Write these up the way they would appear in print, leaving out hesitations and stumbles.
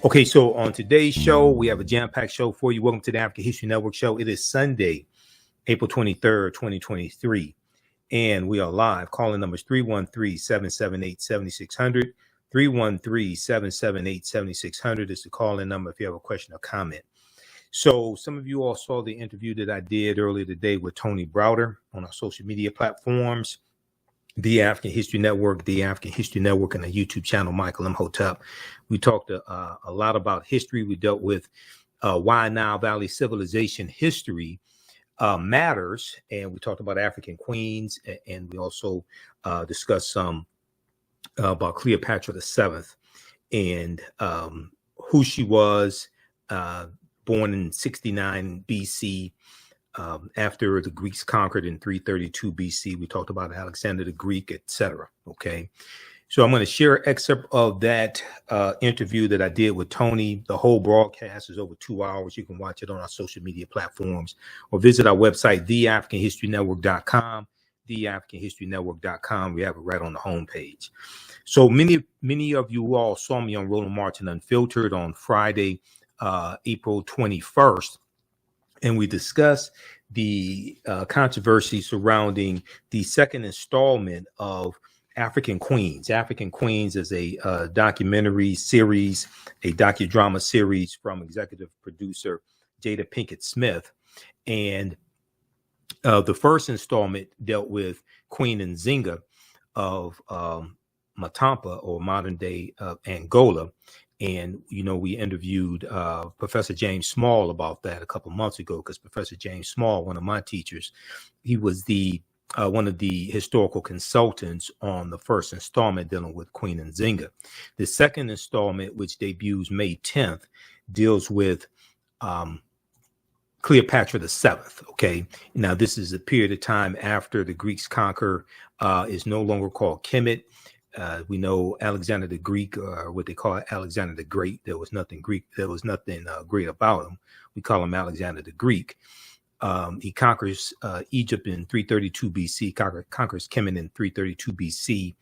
Okay, so on today's show, we have a jam-packed show for you. Welcome to the African History Network show. It is Sunday, April 23rd, 2023, and we are live. Calling numbers 313-778-7600. 313-778-7600 is the call-in number if you have a question or comment. So some of you all saw the interview that I did earlier today with Tony Browder on our social media platforms, The African History Network, The African History Network, and a YouTube channel, Michael Imhotep. We talked a lot about history. We dealt with why Nile Valley civilization history matters, and we talked about African queens, and we also discussed some about Cleopatra VII and who she was, born in 69 BC. After the Greeks conquered in 332 BC, we talked about Alexander the Greek, etc. Okay, so I'm going to share an excerpt of that interview that I did with Tony. The whole broadcast is over 2 hours. You can watch it on our social media platforms or visit our website, TheAHNShow.com. TheAHNShow.com. We have it right on the homepage. So many of you all saw me on Roland Martin Unfiltered on Friday, April 21st. And we discussed the controversy surrounding the second installment of African Queens. African Queens is a documentary series, a docudrama series from executive producer Jada Pinkett Smith. And the first installment dealt with Queen Nzinga of Matampa, or modern day Angola. And, you know, we interviewed Professor James Small about that a couple months ago, because Professor James Small, one of my teachers, he was the one of the historical consultants on the first installment dealing with Queen Nzinga. The second installment, which debuts May 10th, deals with Cleopatra VII. Okay, now this is a period of time after the Greeks conquer, is no longer called Kemet. We know Alexander the Greek, or what they call Alexander the Great. There was nothing Greek. There was nothing great about him. We call him Alexander the Greek. He conquers Egypt in 332 BC, conquers Kemet in 332 BC.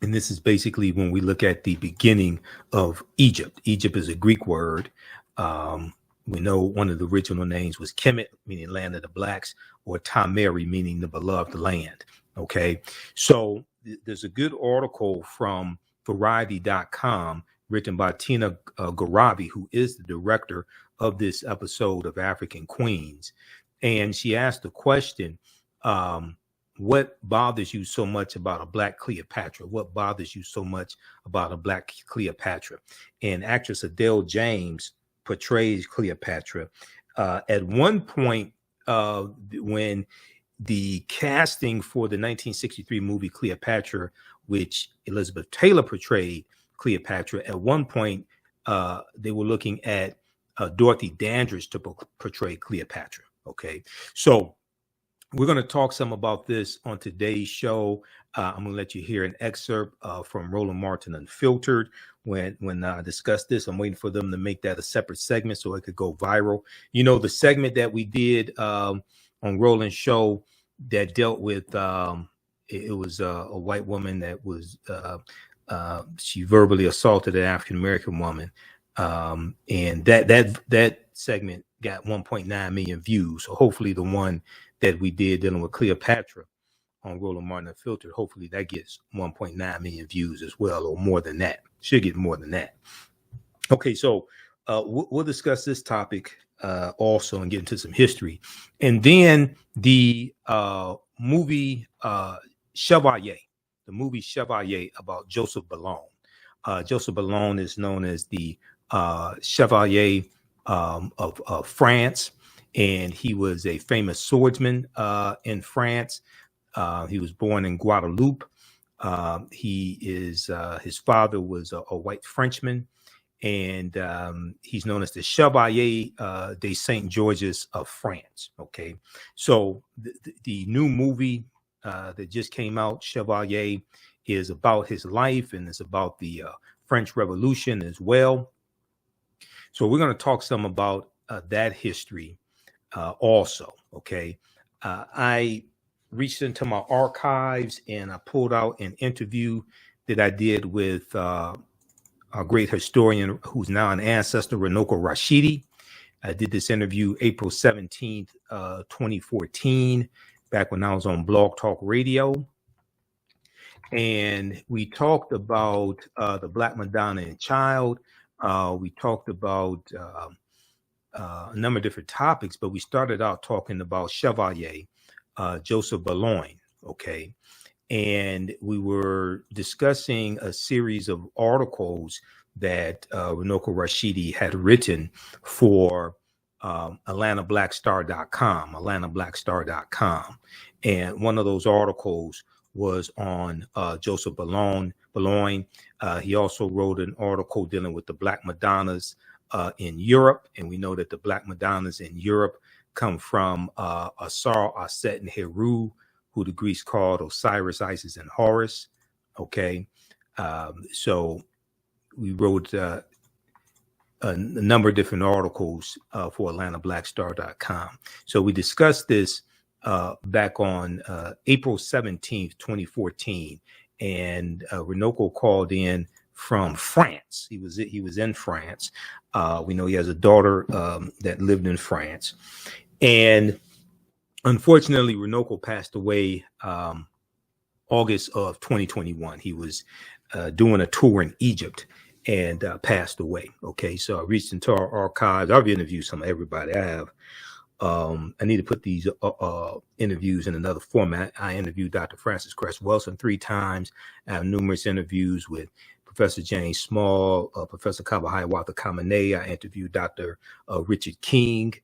And this is basically when we look at the beginning of Egypt. Egypt is a Greek word. We know one of the original names was Kemet, meaning land of the blacks, or Tameri, meaning the beloved land. Okay, so there's a good article from Variety.com written by Tina Garavi, who is the director of this episode of African Queens. And she asked the question, what bothers you so much about a Black Cleopatra? What bothers you so much about a Black Cleopatra? And actress Adele James portrays Cleopatra. At one point, when the casting for the 1963 movie Cleopatra, which Elizabeth Taylor portrayed Cleopatra, at one point they were looking at Dorothy Dandridge to portray Cleopatra. Okay, so we're going to talk some about this on today's show. I'm going to let you hear an excerpt from Roland Martin Unfiltered. When I discuss this, I'm waiting for them to make that a separate segment so it could go viral. You know, the segment that we did on Roland's show that dealt with it was a white woman that was she verbally assaulted an African American woman, and that segment got 1.9 million views. So hopefully the one that we did dealing with Cleopatra on Roland Martin Unfiltered, hopefully that gets 1.9 million views as well, or more than that. Should get more than that. Okay, so we'll discuss this topic also and get into some history. And then the movie Chevalier, about Joseph Bologne. Joseph Bologne is known as the Chevalier of France, and he was a famous swordsman in France. He was born in Guadeloupe. His father was a white Frenchman, and he's known as the Chevalier de Saint Georges of France. Okay, so the new movie that just came out, Chevalier, is about his life, and it's about the French Revolution as well. So we're going to talk some about that history also. Okay, I reached into my archives and I pulled out an interview that I did with our great historian who's now an ancestor, Runoko Rashidi. I did this interview April 17th, 2014, back when I was on Blog Talk Radio. And we talked about the Black Madonna and Child. We talked about a number of different topics, but we started out talking about Chevalier, Joseph Bologne, okay? And we were discussing a series of articles that Runoko Rashidi had written for AtlantaBlackStar.com. And one of those articles was on Joseph Bologne. He also wrote an article dealing with the Black Madonnas in Europe. And we know that the Black Madonnas in Europe come from Asar, Aset, and Heru, who the Greeks called Osiris, Isis, and Horus. Okay. So we wrote a number of different articles for AtlantaBlackStar.com. So we discussed this back on April 17th, 2014. And Runoko called in from France. He was in France. We know he has a daughter that lived in France. And unfortunately, Runoko passed away August of 2021. He was doing a tour in Egypt and passed away. Okay, so I reached into our archives. I've interviewed some of everybody. I have. I need to put these interviews in another format. I interviewed Dr. Francis Cress Wilson 3 times. I have numerous interviews with Professor James Small, Professor Kabahayawatha Kamene. I interviewed Dr. Richard King,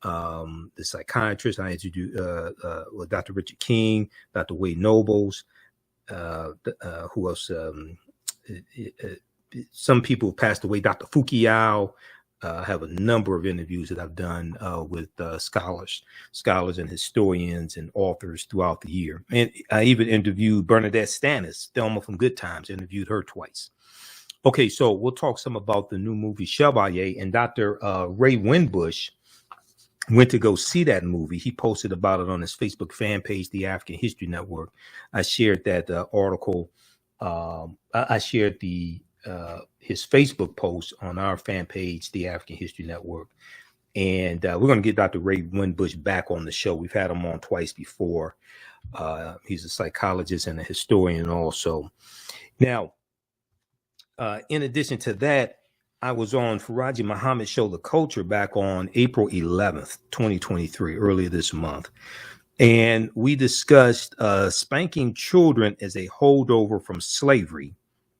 the psychiatrist. I interviewed with Dr. Richard King, Dr. Wade Nobles. Who else? Some people passed away. Dr. Fukuyao. I have a number of interviews that I've done with scholars and historians and authors throughout the year. And I even interviewed Bernadette Stannis, Thelma from Good Times, interviewed her twice. Okay, so we'll talk some about the new movie Chevalier. And Dr. Ray Winbush went to go see that movie. He posted about it on his Facebook fan page, The African History Network. I shared that article. I shared his Facebook post on our fan page, The African History Network. And we're going to get Dr. Ray Winbush back on the show. We've had him on twice before. He's a psychologist and a historian also. Now, in addition to that, I was on Faraji Muhammad's show, The Culture, back on April 11th, 2023, earlier this month. And we discussed spanking children as a holdover from slavery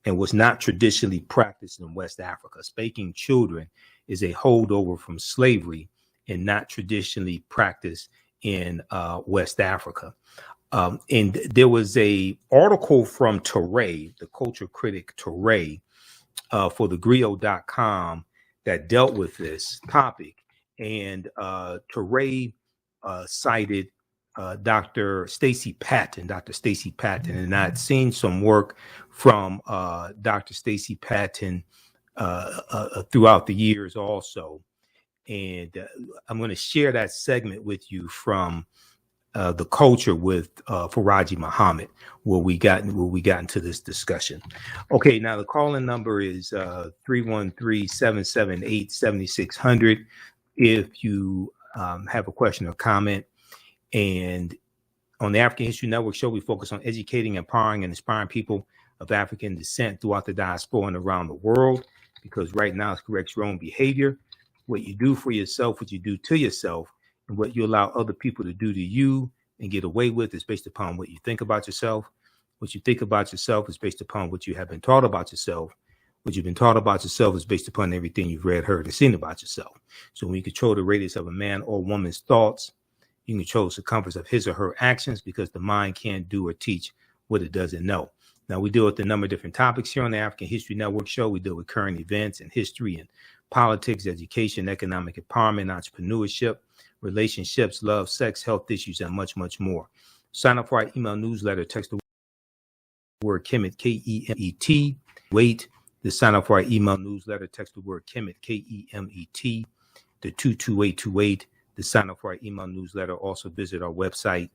and was not traditionally practiced in West Africa. Spanking children is a holdover from slavery and not traditionally practiced in West Africa. And there was a article from Teray, the culture critic Teray, for thegriot.com that dealt with this topic. And Teray cited Dr. Stacy Patton, and I'd seen some work from Dr. Stacy Patton throughout the years also. And I'm going to share that segment with you from The Culture with Faraji Muhammad, where we got into this discussion. Okay, now the call-in number is 313-778-7600 if you have a question or comment. And on the African History Network show, we focus on educating, empowering, and inspiring people of African descent throughout the diaspora and around the world, because right now it corrects your own behavior. What you do for yourself, what you do to yourself, and what you allow other people to do to you and get away with is based upon what you think about yourself. What you think about yourself is based upon what you have been taught about yourself. What you've been taught about yourself is based upon everything you've read, heard, and seen about yourself. So when you control the radius of a man or woman's thoughts, you can control the circumference of his or her actions, because the mind can't do or teach what it doesn't know. Now, we deal with a number of different topics here on the African History Network show. We deal with current events and history and politics, education, economic empowerment, entrepreneurship, relationships, love, sex, health issues, and much, much more. Sign up for our email newsletter. Text the word Kemet, K-E-M-E-T. Wait to sign up for our email newsletter. Text the word Kemet, K-E-M-E-T, to 22828. To sign up for our email newsletter. Also visit our website,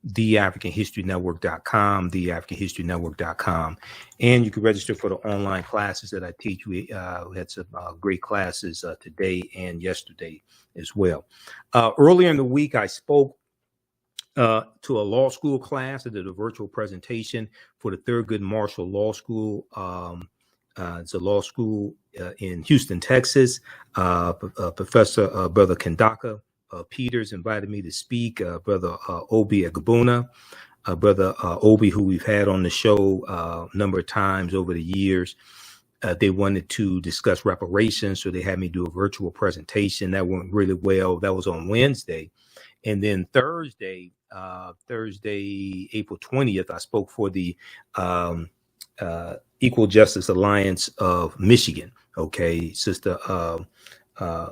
TheAfricanHistoryNetwork.com, TheAfricanHistoryNetwork.com. And you can register for the online classes that I teach. We had some great classes today and yesterday as well. Earlier in the week, I spoke to a law school class. I did a virtual presentation for the Thurgood Marshall Law School. It's a law school in Houston, Texas. Professor Brother Kandaka Peters invited me to speak. Brother Obi Agbona, Brother Obi, who we've had on the show a number of times over the years. They wanted to discuss reparations, so they had me do a virtual presentation. That went really well. That was on Wednesday. And then Thursday, April 20th, I spoke for the Equal Justice Alliance of Michigan. Okay, Sister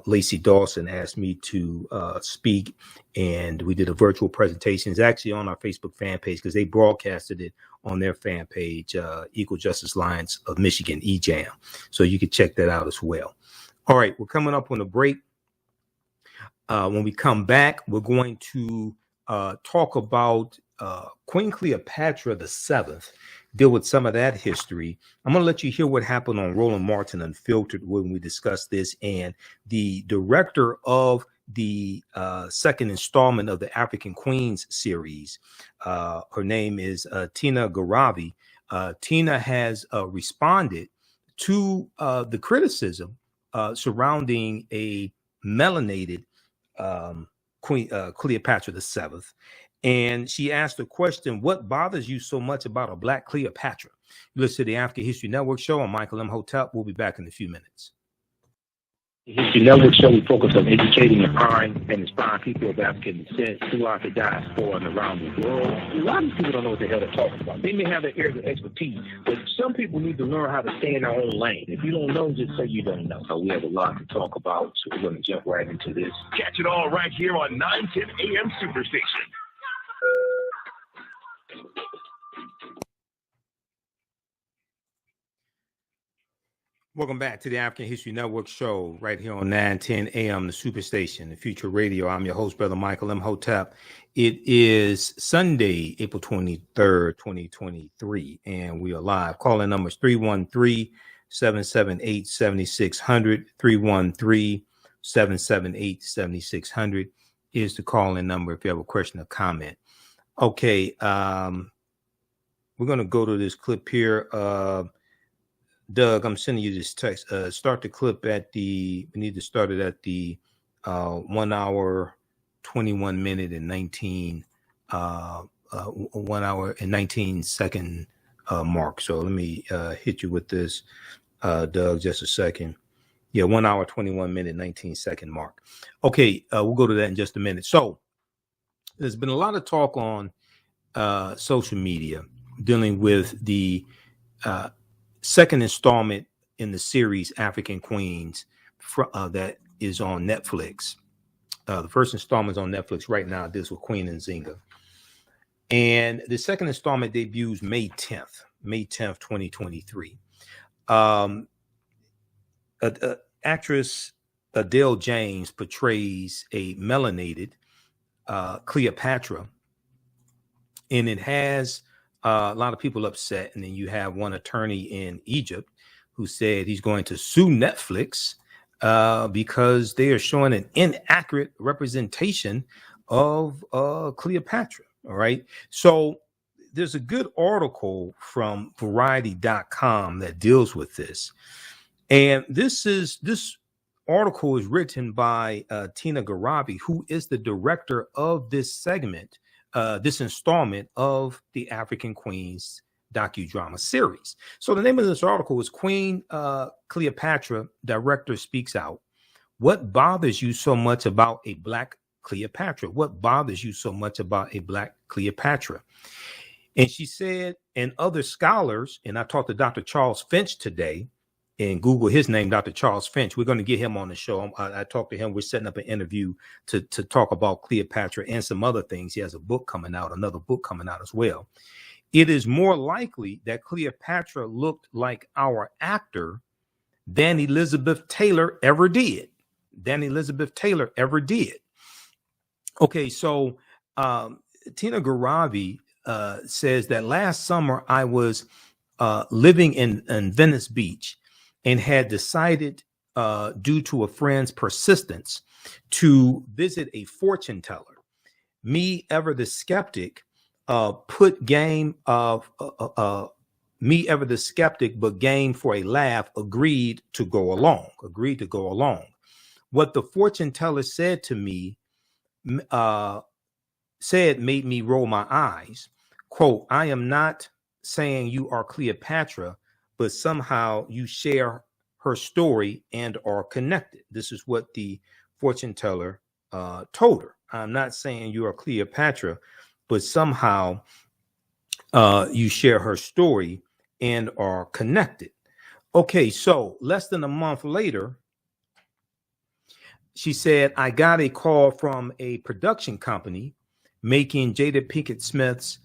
Lacey Dawson asked me to speak, and we did a virtual presentation. It's actually on our Facebook fan page because they broadcasted it on their fan page, Equal Justice Alliance of Michigan, EJAM. So you can check that out as well. All right, we're coming up on a break. When we come back, we're going to talk about Queen Cleopatra VII, deal with some of that history. I'm going to let you hear what happened on Roland Martin Unfiltered when we discuss this. And the director of the second installment of the African Queens series, her name is Tina Garavi. Tina has responded to the criticism surrounding a melanated Queen Cleopatra VII. And she asked the question, what bothers you so much about a Black Cleopatra? You listen to the African History Network show. I'm Michael Imhotep. We'll be back in a few minutes. The History Network show, we focus on educating, empowering, and inspiring people of African descent throughout the diaspora and around the world. A lot of people don't know what the hell they're talking about. They may have their areas of expertise, but some people need to learn how to stay in their own lane. If you don't know, just say you don't know. So we have a lot to talk about, so we're going to jump right into this. Catch it all right here on 910 AM Superstation. Welcome back to the African History Network show right here on 910 AM, the Superstation, the Future Radio. I'm your host, Brother Michael Imhotep. It is Sunday, April 23rd, 2023, and we are live. Calling numbers 313-778-7600, 313-778-7600 is the call-in number if you have a question or comment. Okay, we're going to go to this clip here. Doug, I'm sending you this text. Start the clip at we need to start it at the 1 hour, 21 minute and 1 hour and 19 second mark. So let me hit you with this, Doug, just a second. Yeah, 1 hour, 21 minute, 19 second mark. Okay, we'll go to that in just a minute. So there's been a lot of talk on social media dealing with the second installment in the series African Queens that is on Netflix. The first installment is on Netflix right now. This with Queen Nzinga. And the second installment debuts May 10th, 2023. Actress Adele James portrays a melanated Cleopatra, and it has a lot of people upset. And then you have one attorney in Egypt who said he's going to sue Netflix because they are showing an inaccurate representation of Cleopatra. All right. So there's a good article from Variety.com that deals with this. And this article is written by Tina Garavi, who is the director of this segment, this installment of the African Queens docudrama series. So the name of this article is Queen Cleopatra Director Speaks Out. What bothers you so much about a Black Cleopatra? What bothers you so much about a Black Cleopatra? And she said, and other scholars, and I talked to Dr. Charles Finch today, and Google his name, Dr. Charles Finch. We're going to get him on the show. I talked to him. We're setting up an interview to talk about Cleopatra and some other things. He has a book coming out, another book coming out as well. It is more likely that Cleopatra looked like our actor than Elizabeth Taylor ever did. Okay, so Tina Garavi says that last summer I was living in Venice Beach and had decided, due to a friend's persistence, to visit a fortune teller. Me, ever the skeptic, put game of me, ever the skeptic, but game for a laugh, agreed to go along. What the fortune teller said to me, made me roll my eyes. Quote, "I am not saying you are Cleopatra, but somehow you share her story and are connected." This is what the fortune teller told her. "I'm not saying you are Cleopatra, but somehow you share her story and are connected." Okay, so less than a month later, she said, "I got a call from a production company making Jada Pinkett Smith's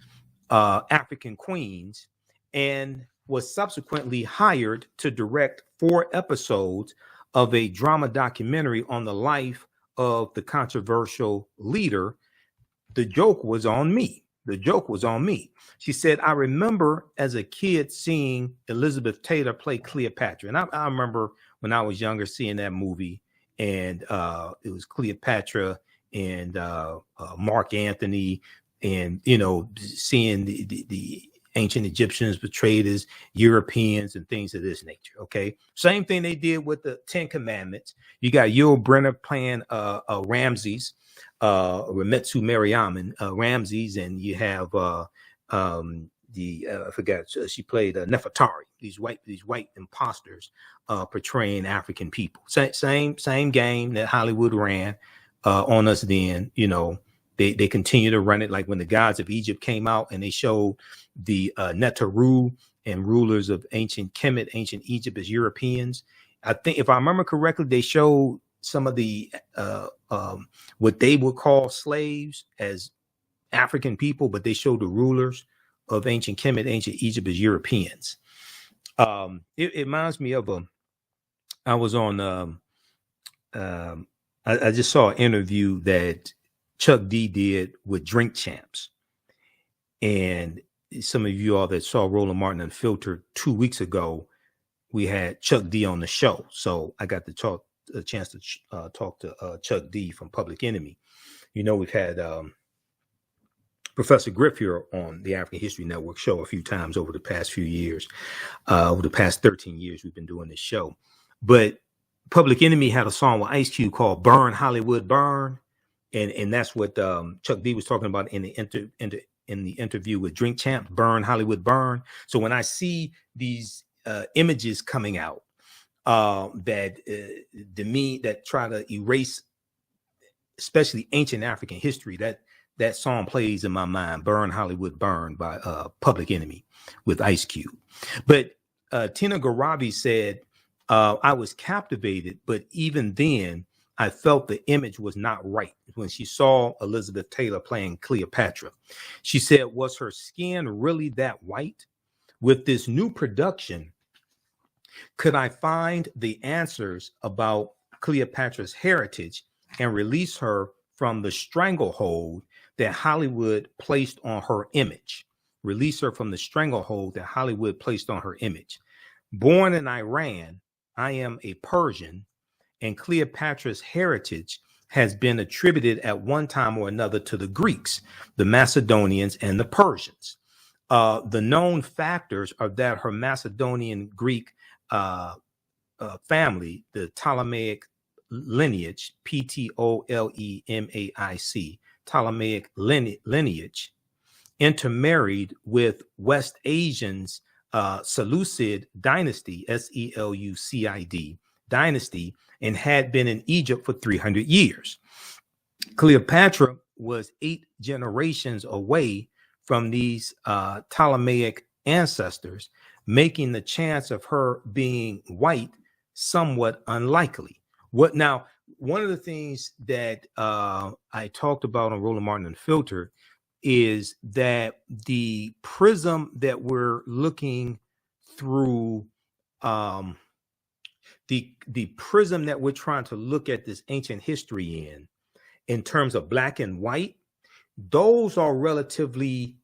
African Queens, and was subsequently hired to direct 4 episodes of a drama documentary on the life of the controversial leader. The joke was on me. She said, "I remember as a kid seeing Elizabeth Taylor play Cleopatra." And I remember when I was younger seeing that movie, and it was Cleopatra and Mark Antony, and seeing the ancient Egyptians portrayed as Europeans and things of this nature. Okay, same thing they did with the 10 Commandments. You got Yul Brynner playing Ramses, Remetsu Mariaman, Ramses, and you have I forgot, she played Nefertari. These white imposters portraying African people. Same game that Hollywood ran on us then. They continue to run it, like when the Gods of Egypt came out and they showed the Neteru and rulers of ancient Kemet, ancient Egypt, as Europeans. I think, if I remember correctly, they showed some of the what they would call slaves as African people, but they showed the rulers of ancient Kemet, ancient Egypt, as Europeans. It reminds me of I was on I just saw an interview that Chuck D did with Drink Champs. And some of you all that saw Roland Martin Unfiltered 2 weeks ago, we had Chuck D on the show. So I got a chance to talk to Chuck D from Public Enemy. We've had Professor Griff here on the African History Network show a few times over the past few years. Over the past 13 years, we've been doing this show. But Public Enemy had a song with Ice Cube called "Burn Hollywood Burn," and that's what Chuck D was talking about in the interview with Drink Champs. Burn Hollywood Burn. So when I see these images coming out that try to erase, especially ancient African history, that song plays in my mind. "Burn Hollywood Burn" by Public Enemy with Ice Cube. But Tina Garabi said, "I was captivated, but even then I felt the image was not right when she saw Elizabeth Taylor playing Cleopatra." She said, "Was her skin really that white? With this new production, could I find the answers about Cleopatra's heritage and release her from the stranglehold that Hollywood placed on her image? Born in Iran, I am a Persian, and Cleopatra's heritage has been attributed at one time or another to the Greeks, the Macedonians, and the Persians. The known factors are that her Macedonian Greek family, the Ptolemaic lineage, Ptolemaic, Ptolemaic lineage, intermarried with West Asians' Seleucid dynasty, Selucid dynasty, and had been in Egypt for 300 years. Cleopatra was 8 generations away from these Ptolemaic ancestors, making the chance of her being white somewhat unlikely. One of the things that I talked about on Roland Martin Unfiltered is that the prism that we're looking through, the prism that we're trying to look at this ancient history in terms of black and white, those are relatively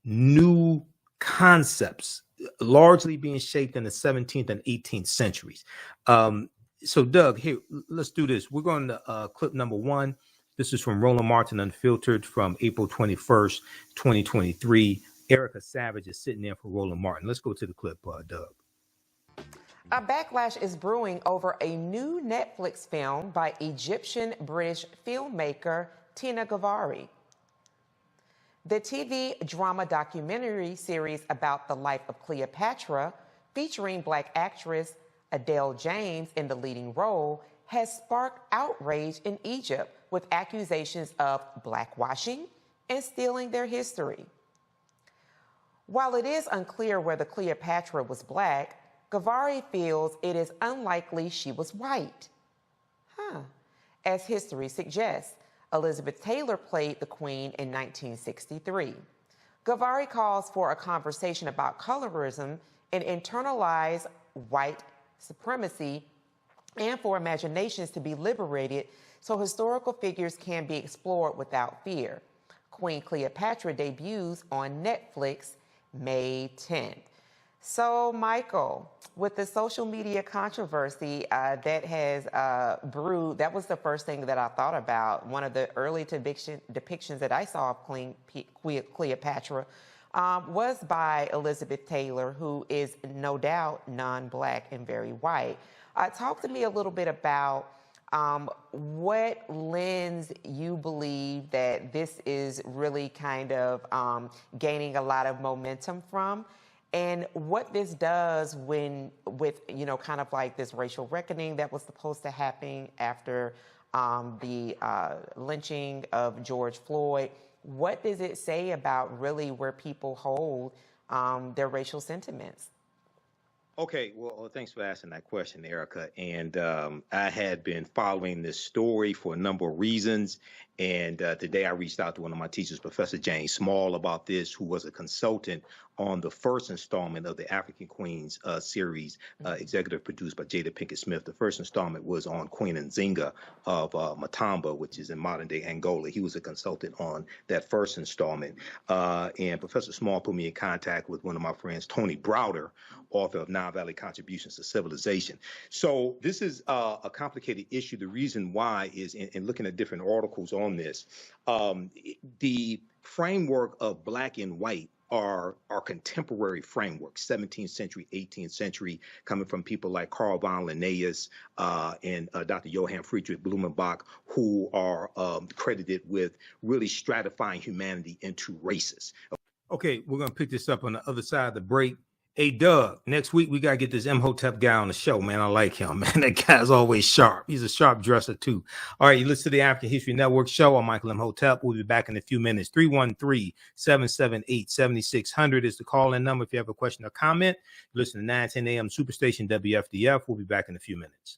new concepts, largely being shaped in the 17th and 18th centuries. So, Doug, here, let's do this. We're going to clip number one. This is from Roland Martin Unfiltered from April 21st, 2023. Erica Savage is sitting there for Roland Martin. Let's go to the clip, Doug. A backlash is brewing over a new Netflix film by Egyptian-British filmmaker Tina Gavari. The TV drama documentary series about the life of Cleopatra, featuring Black actress Adele James in the leading role, has sparked outrage in Egypt with accusations of blackwashing and stealing their history. While it is unclear whether Cleopatra was Black, Gavari feels it is unlikely she was white. As history suggests, Elizabeth Taylor played the Queen in 1963. Gavari calls for a conversation about colorism and internalized white supremacy, and for imaginations to be liberated so historical figures can be explored without fear. Queen Cleopatra debuts on Netflix May 10th. So, Michael, with the social media controversy that has brewed, that was the first thing that I thought about. One of the early depictions that I saw of Queen Cleopatra was by Elizabeth Taylor, who is no doubt non-Black and very white. Talk to me a little bit about what lens you believe that this is really kind of gaining a lot of momentum from, and what this does with kind of like this racial reckoning that was supposed to happen after the lynching of George Floyd. What does it say about really where people hold their racial sentiments? Okay, well, thanks for asking that question, Erica. And I had been following this story for a number of reasons. And today I reached out to one of my teachers, Professor James Small, about this, who was a consultant on the first installment of the African Queens series, executive produced by Jada Pinkett Smith. The first installment was on Queen Nzinga of Matamba, which is in modern day Angola. He was a consultant on that first installment. And Professor Small put me in contact with one of my friends, Tony Browder, author of Nile Valley Contributions to Civilization. So this is a complicated issue. The reason why is in looking at different articles on this, the framework of Black and white are contemporary frameworks, 17th century, 18th century, coming from people like Carl von Linnaeus and Dr. Johann Friedrich Blumenbach, who are credited with really stratifying humanity into races. Okay, we're going to pick this up on the other side of the break. Hey, Doug, next week we got to get this Imhotep guy on the show, man. I like him, man. That guy's always sharp. He's a sharp dresser, too. All right, you listen to the African History Network show. I'm Michael Imhotep. We'll be back in a few minutes. 313-778-7600 is the call-in number if you have a question or comment. Listen to 910 AM Superstation WFDF. We'll be back in a few minutes.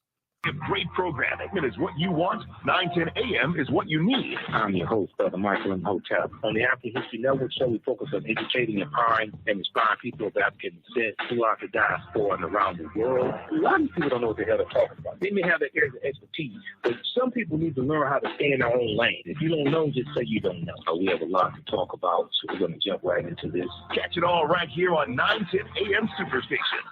Great programming. It is what you want. 910 AM is what you need. I'm your host, Brother Michael Imhotep. On the African History Network show, we focus on educating, empowering, and inspiring people of African descent throughout the diaspora and around the world. A lot of people don't know what the hell they're talking about. They may have their areas of expertise, but some people need to learn how to stay in their own lane. If you don't know, just say you don't know. We have a lot to talk about, so we're going to jump right into this. Catch it all right here on 910 AM Superstation.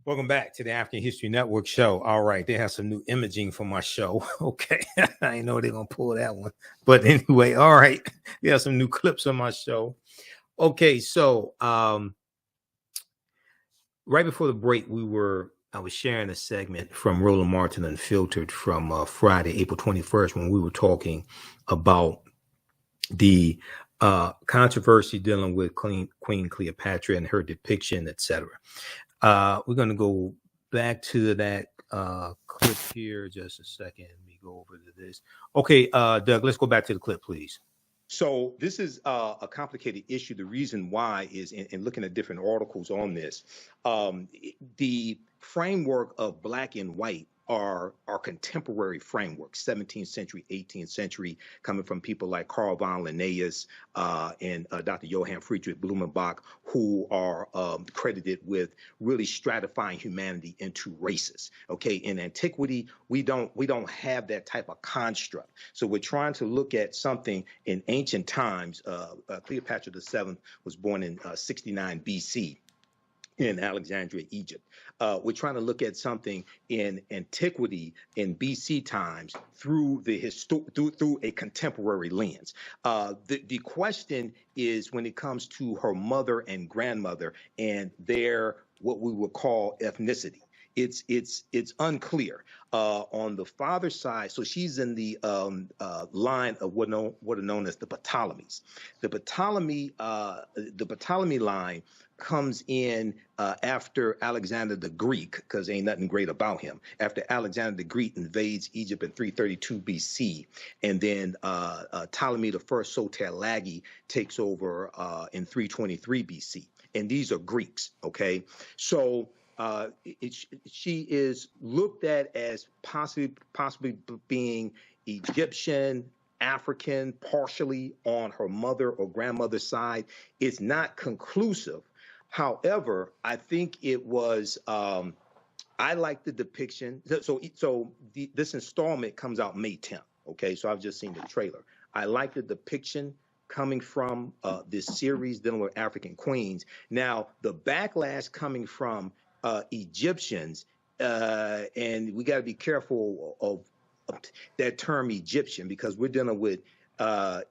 Welcome back to the African History Network show. All right, they have some new imaging for my show. Okay, I didn't know they're going to pull that one. But anyway, all right, they have some new clips on my show. Okay, so right before the break, I was sharing a segment from Roland Martin Unfiltered from Friday, April 21st, when we were talking about the controversy dealing with Queen Cleopatra and her depiction, etc. We're going to go back to that clip here just a second. Let me go over to this. Okay, Doug, let's go back to the clip, please. So this is a complicated issue. The reason why is in looking at different articles on this, the framework of Black and white are contemporary frameworks, 17th century, 18th century, coming from people like Carl von Linnaeus and Dr. Johann Friedrich Blumenbach, who are credited with really stratifying humanity into races. Okay, in antiquity, we don't have that type of construct. So we're trying to look at something in ancient times. Cleopatra VII was born in 69 BC. In Alexandria, Egypt. We're trying to look at something in antiquity, in BC times, through through a contemporary lens. The question is when it comes to her mother and grandmother and their what we would call ethnicity. It's unclear on the father's side. So she's in the line of what are known as the Ptolemies. The Ptolemy line comes in after Alexander the Greek, because ain't nothing great about him. After Alexander the Greek invades Egypt in 332 BC, and then Ptolemy the First Soter-Lagi takes over in 323 BC, and these are Greeks. Okay, so. She is looked at as possibly being Egyptian, African, partially on her mother or grandmother's side. It's not conclusive. However, I think it was. I like the depiction. This installment comes out May 10th. Okay, so I've just seen the trailer. I like the depiction coming from this series dealing with African queens. Now, the backlash coming from Egyptians, and we got to be careful of that term Egyptian, because we're dealing with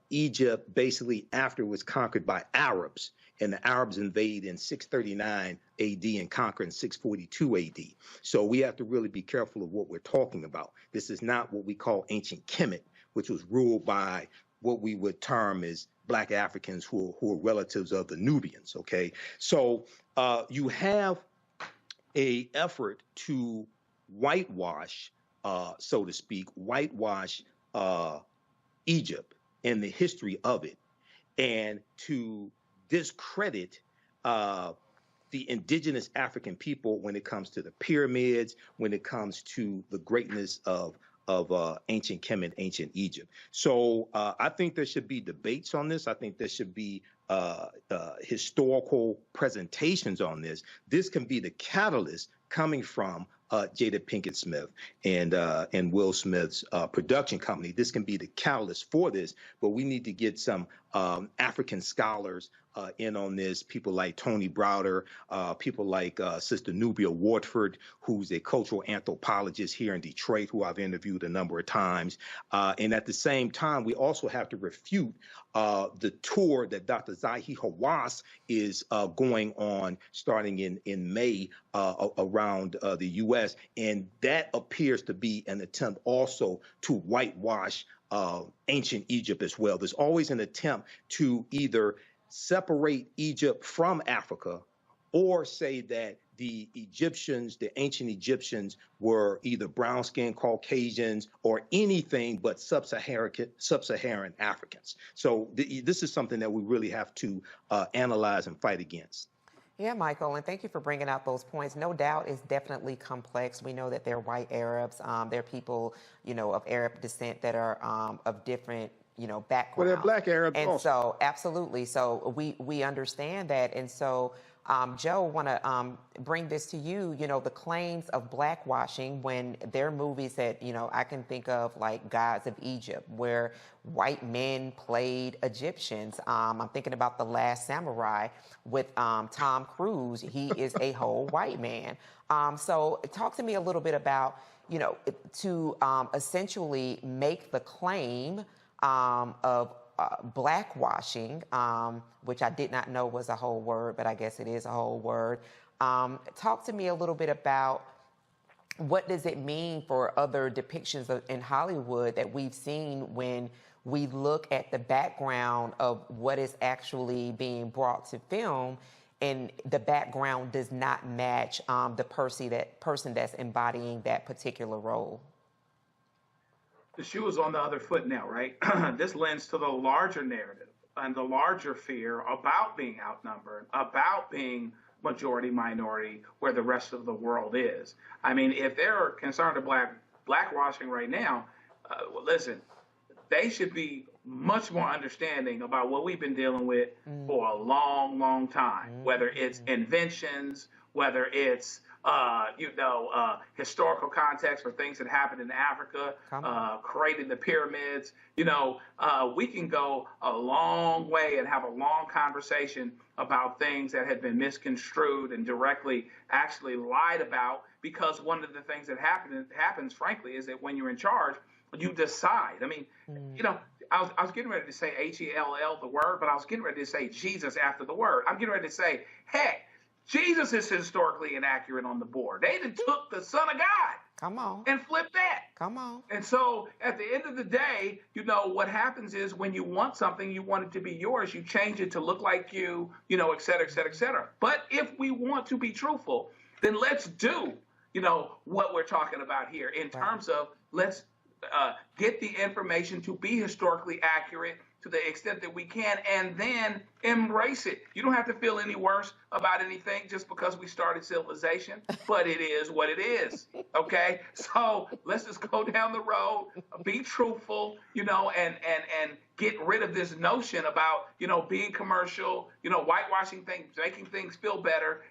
Egypt basically after it was conquered by Arabs, and the Arabs invade in 639 AD and conquer in 642 AD. So we have to really be careful of what we're talking about. This is not what we call ancient Kemet, which was ruled by what we would term as Black Africans who are relatives of the Nubians. Okay, so you have a effort to whitewash, so to speak, Egypt and the history of it, and to discredit the indigenous African people when it comes to the pyramids, when it comes to the greatness of ancient Kemet, ancient Egypt. So I think there should be debates on this. I think there should be historical presentations on this. This can be the catalyst coming from Jada Pinkett Smith and Will Smith's production company. This can be the catalyst for this, but we need to get some African scholars in on this, people like Tony Browder, people like Sister Nubia Wardford, who's a cultural anthropologist here in Detroit, who I've interviewed a number of times. And at the same time, we also have to refute the tour that Dr. Zahi Hawass is going on starting in May around the U.S. And that appears to be an attempt also to whitewash ancient Egypt as well. There's always an attempt to either separate Egypt from Africa or say that the Egyptians, the ancient Egyptians, were either brown-skinned Caucasians or anything but sub-Saharan Africans. So this is something that we really have to analyze and fight against. Yeah, Michael, and thank you for bringing out those points. No doubt it's definitely complex. We know that they're white Arabs. They're people, of Arab descent that are of different, backgrounds. Well, they're Black Arabs and also. So, absolutely. So we understand that. And so, Joe, want to bring this to you, the claims of blackwashing when there are movies that, I can think of like Gods of Egypt, where white men played Egyptians. I'm thinking about The Last Samurai with Tom Cruise. He is a whole white man. So talk to me a little bit about, to essentially make the claim of blackwashing, which I did not know was a whole word, but I guess it is a whole word. Talk to me a little bit about what does it mean for other depictions in Hollywood that we've seen when we look at the background of what is actually being brought to film, and the background does not match the person that's embodying that particular role. The shoe is on the other foot now, right? This lends to the larger narrative and the larger fear about being outnumbered, about being majority minority where the rest of the world is. I mean, if they're concerned about blackwashing right now, well, listen, they should be much more understanding about what we've been dealing with for a long, long time, whether it's inventions, whether it's historical context for things that happened in Africa, creating the pyramids. We can go a long way and have a long conversation about things that have been misconstrued and directly actually lied about, because one of the things that happens, frankly, is that when you're in charge, you decide. I mean, I was getting ready to say H-E-L-L, the word, but I was getting ready to say Jesus after the word. I'm getting ready to say, heck, Jesus is historically inaccurate on the board. They even took the Son of God. Come on. And flipped that. Come on. And so at the end of the day, what happens is when you want something, you want it to be yours, you change it to look like you, et cetera, et cetera, et cetera. But if we want to be truthful, then let's do, what we're talking about here in terms of let's get the information to be historically accurate to the extent that we can, and then embrace it. You don't have to feel any worse about anything just because we started civilization, but it is what it is, okay? So let's just go down the road, be truthful, and get rid of this notion about, being commercial, whitewashing things, making things feel better,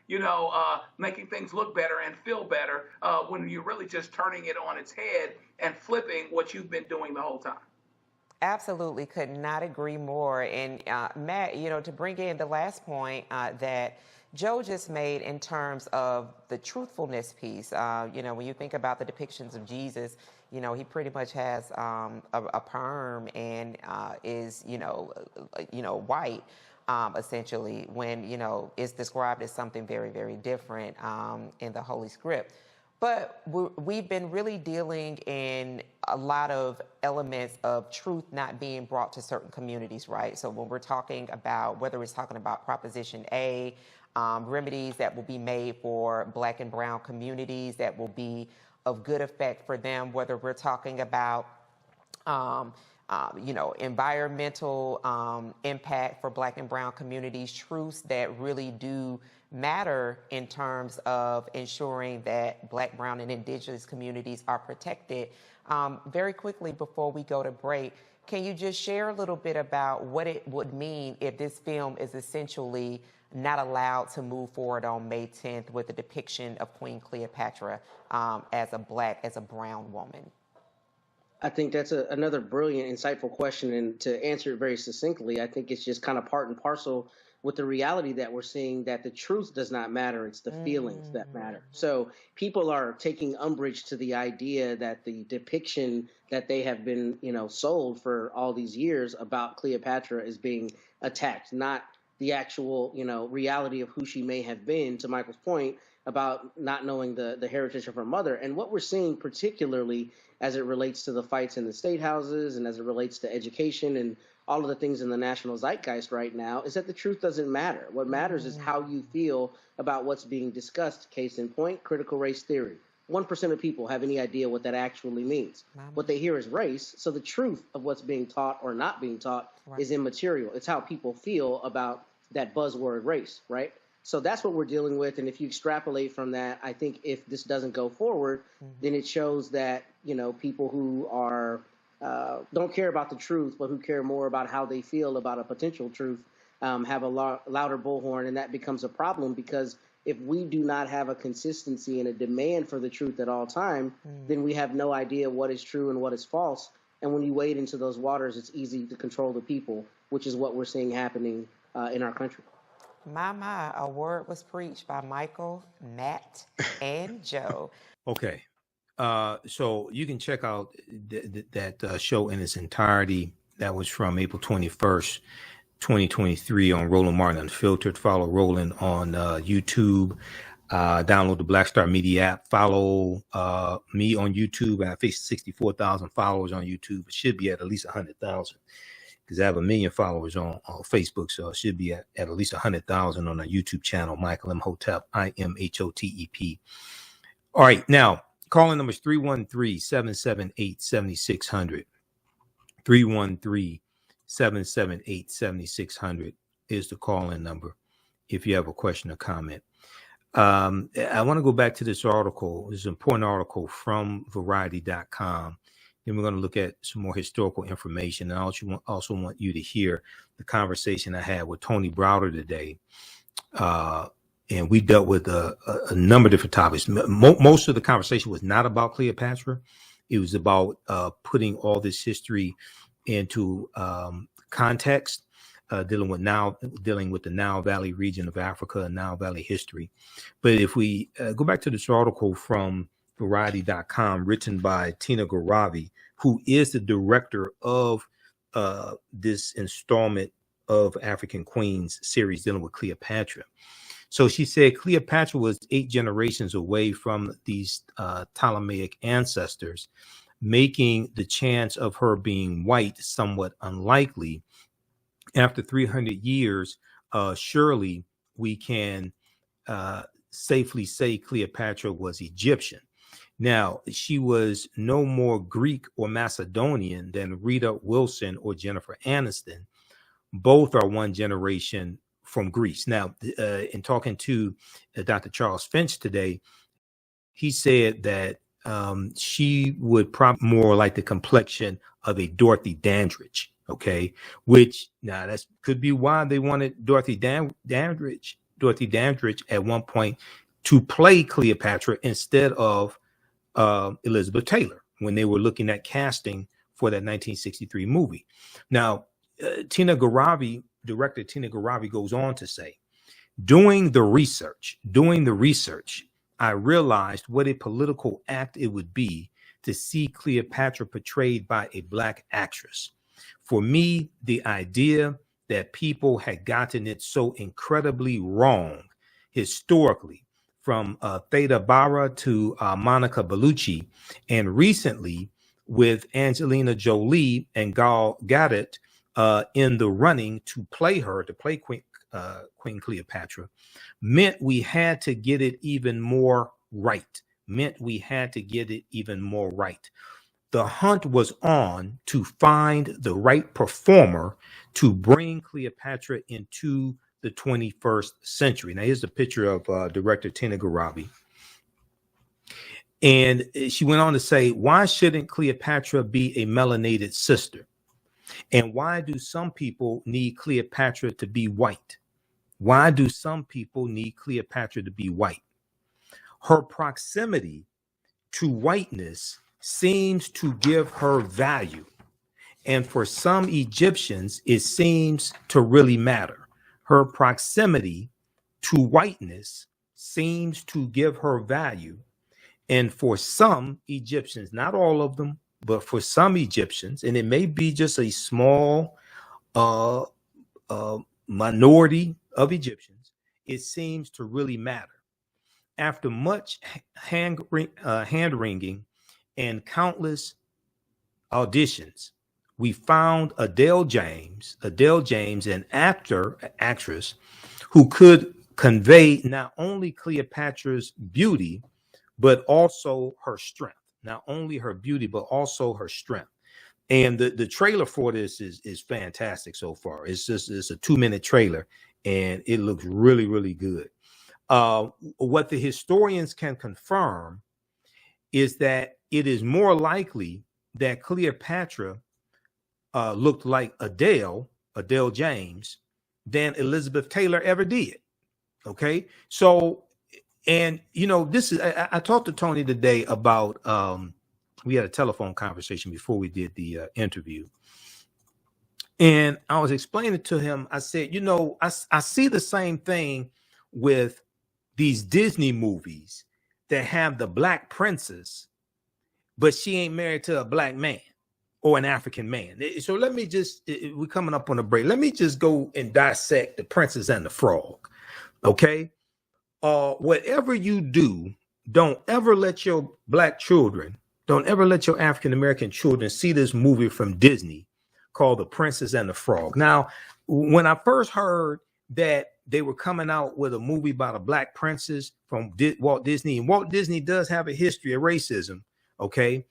making things look better and feel better, when you're really just turning it on its head and flipping what you've been doing the whole time. Absolutely, could not agree more. And Matt, to bring in the last point that Joe just made in terms of the truthfulness piece, when you think about the depictions of Jesus, he pretty much has a perm and is, white, essentially, when, it's described as something very, very different in the Holy Script. But we've been really dealing in a lot of elements of truth not being brought to certain communities, right? So when we're talking about, whether it's talking about Proposition A, remedies that will be made for Black and brown communities that will be of good effect for them, whether we're talking about, environmental impact for Black and brown communities, truths that really do matter in terms of ensuring that Black, brown, and indigenous communities are protected. Very quickly before we go to break, can you just share a little bit about what it would mean if this film is essentially not allowed to move forward on May 10th with the depiction of Queen Cleopatra as a Black, as a brown woman? I think that's another brilliant, insightful question. And to answer it very succinctly, I think it's just kind of part and parcel with the reality that we're seeing, that the truth does not matter. It's the feelings that matter. So people are taking umbrage to the idea that the depiction that they have been, sold for all these years about Cleopatra is being attacked, not the actual, reality of who she may have been, to Michael's point about not knowing the heritage of her mother. And what we're seeing particularly as it relates to the fights in the state houses and as it relates to education and all of the things in the national zeitgeist right now is that the truth doesn't matter. What matters is how you feel about what's being discussed. Case in point, critical race theory. 1% of people have any idea what that actually means. What they hear is race. So the truth of what's being taught or not being taught is immaterial. It's how people feel about that buzzword race, right? So that's what we're dealing with. And if you extrapolate from that, I think if this doesn't go forward, then it shows that, people who are don't care about the truth, but who care more about how they feel about a potential truth, have a louder bullhorn. And that becomes a problem, because if we do not have a consistency and a demand for the truth at all time, then we have no idea what is true and what is false. And when you wade into those waters, it's easy to control the people, which is what we're seeing happening in our country. My, a word was preached by Michael, Matt, and Joe. Okay. So you can check out that show in its entirety. That was from April 21st, 2023 on Roland Martin Unfiltered. Follow Roland on YouTube. Download the Black Star Media app. Follow me on YouTube. I have 64,000 followers on YouTube. It should be at least 100,000. Because I have 1 million followers on Facebook, so it should be at least 100,000 on our YouTube channel, Michael Imhotep, IMHOTEP. All right, now, calling number is 313-778-7600. 313-778-7600 is the call-in number. if you have a question or comment. I want to go back to this article. This is an important article from Variety.com. Then we're going to look at some more historical information. And I also want you to hear the conversation I had with Tony Browder today. And we dealt with a number of different topics. Most of the conversation was not about Cleopatra. It was about putting all this history into context, dealing with the Nile Valley region of Africa and Nile Valley history. But if we go back to this article from Variety.com, written by Tina Garavi, who is the director of this installment of African Queens series dealing with Cleopatra. So she said Cleopatra was 8 generations away from these Ptolemaic ancestors, making the chance of her being white somewhat unlikely. After 300 years, surely we can safely say Cleopatra was Egyptian. Now, she was no more Greek or Macedonian than Rita Wilson or Jennifer Aniston. Both are 1 generation from Greece. Now, in talking to Dr. Charles Finch today, he said that she would probably more like the complexion of a Dorothy Dandridge. Okay, which now that could be why they wanted Dorothy Dandridge at one point to play Cleopatra instead of Elizabeth Taylor when they were looking at casting for that 1963 movie. Now, director Tina Garavi goes on to say, doing the research, I realized what a political act it would be to see Cleopatra portrayed by a Black actress. For me, the idea that people had gotten it so incredibly wrong historically, from Theda Bara to Monica Bellucci, and recently with Angelina Jolie and Gal Gadot in the running to play Queen Cleopatra, meant we had to get it even more right. The hunt was on to find the right performer to bring Cleopatra into the 21st century. Now, here's a picture of director Tina Garavi. And she went on to say, why shouldn't Cleopatra be a melanated sister? And why do some people need Cleopatra to be white? Her proximity to whiteness seems to give her value. And for some Egyptians, it seems to really matter. Her proximity to whiteness seems to give her value. And for some Egyptians, not all of them, but for some Egyptians, and it may be just a small minority of Egyptians, it seems to really matter. After much hand-wringing and countless auditions, we found Adele James, an actress who could convey not only Cleopatra's beauty, but also her strength. Not only her beauty, but also her strength. And the trailer for this is fantastic so far. It's a 2-minute trailer, and it looks really, really good. What the historians can confirm is that it is more likely that Cleopatra looked like Adele James, than Elizabeth Taylor ever did. Okay, so, and this is I talked to Tony today about we had a telephone conversation before we did the interview, and I was explaining to him. I said, I see the same thing with these Disney movies that have the Black princess, but she ain't married to a Black man or an African man. So let me we're coming up on a break. Let me just go and dissect The Princess and the Frog. Okay. Whatever you do, don't ever let your Black children, don't ever let your African-American children see this movie from Disney called The Princess and the Frog. Now, when I first heard that they were coming out with a movie about a Black princess from Walt Disney, and Walt Disney does have a history of racism. Okay.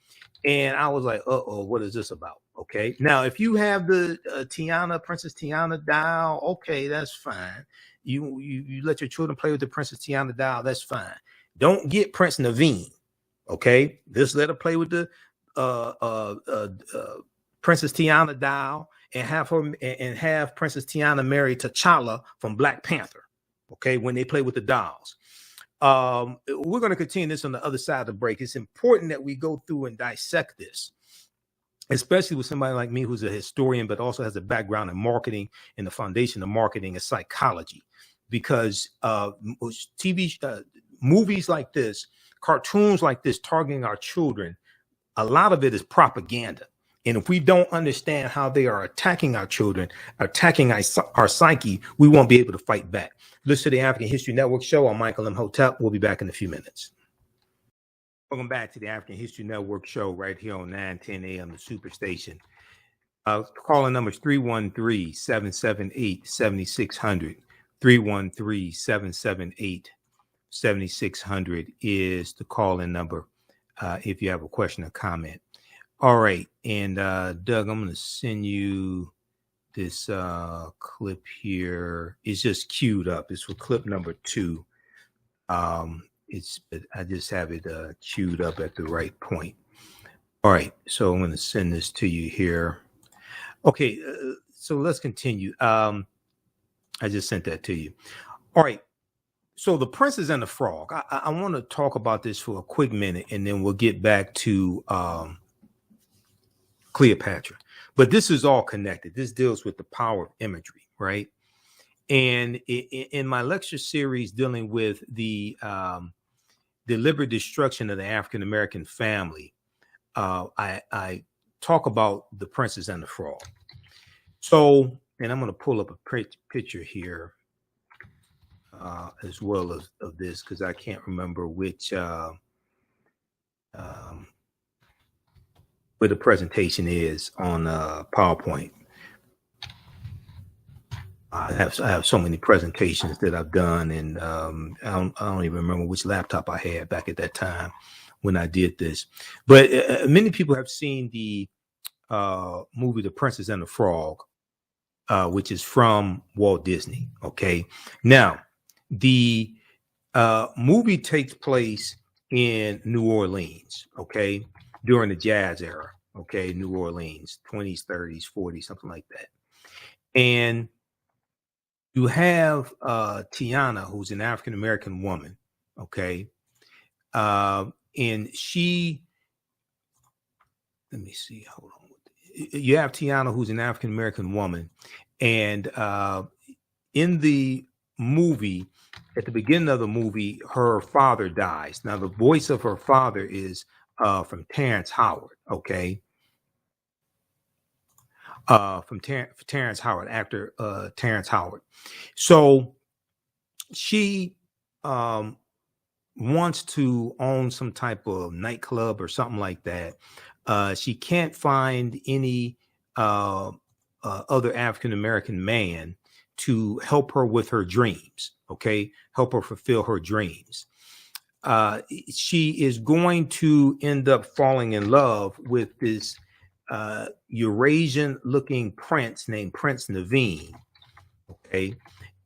And I was like, what is this about? Okay. Now, if you have the Princess Tiana dial, okay, that's fine. You let your children play with the Princess Tiana doll. That's fine. Don't get Prince Naveen. Okay, just let her play with the Princess Tiana doll and have Princess Tiana marry T'Challa from Black Panther. Okay, when they play with the dolls. We're going to continue this on the other side of the break. It's important that we go through and dissect this, especially with somebody like me who's a historian, but also has a background in marketing and the foundation of marketing and psychology, because movies like this, cartoons like this, targeting our children, a lot of it is propaganda. And if we don't understand how they are attacking our children, attacking our psyche, we won't be able to fight back. Listen to the African History Network show. I'm Michael Imhotep. We'll be back in a few minutes. Welcome back to the African History Network show right here on 910 AM, the Superstation. Calling numbers 313-778-7600. 313-778-7600 is the call-in number if you have a question or comment. All right, and Doug, I'm going to send you this clip here. It's just queued up. It's for clip number 2. I just have it queued up at the right point. All right, so I'm going to send this to you here. Okay, so let's continue. I just sent that to you. All right, so the Princess and the Frog. I want to talk about this for a quick minute, and then we'll get back to Cleopatra. But this is all connected. This deals with the power of imagery, right? And in my lecture series dealing with the deliberate destruction of the African-American family, I talk about the Princess and the Frog. So, and I'm going to pull up a picture here as well as of this, because I can't remember which where the presentation is on PowerPoint. I have so many presentations that I've done, and I don't even remember which laptop I had back at that time when I did this. But many people have seen the movie The Princess and the Frog, which is from Walt Disney. Okay, now the movie takes place in New Orleans. Okay, during the jazz era. Okay, New Orleans, 20s, 30s, 40s, something like that. And you have Tiana, who's an African-American woman, okay? And she, let me see, hold on. You have Tiana, who's an African-American woman. And in the movie, at the beginning of the movie, her father dies. Now, the voice of her father is from Terrence Howard, okay? From Terrence Howard, actor Terrence Howard. So she wants to own some type of nightclub or something like that. She can't find any other African-American man to help her with her dreams, okay? Help her fulfill her dreams. She is going to end up falling in love with this Eurasian-looking prince named Prince Naveen. Okay,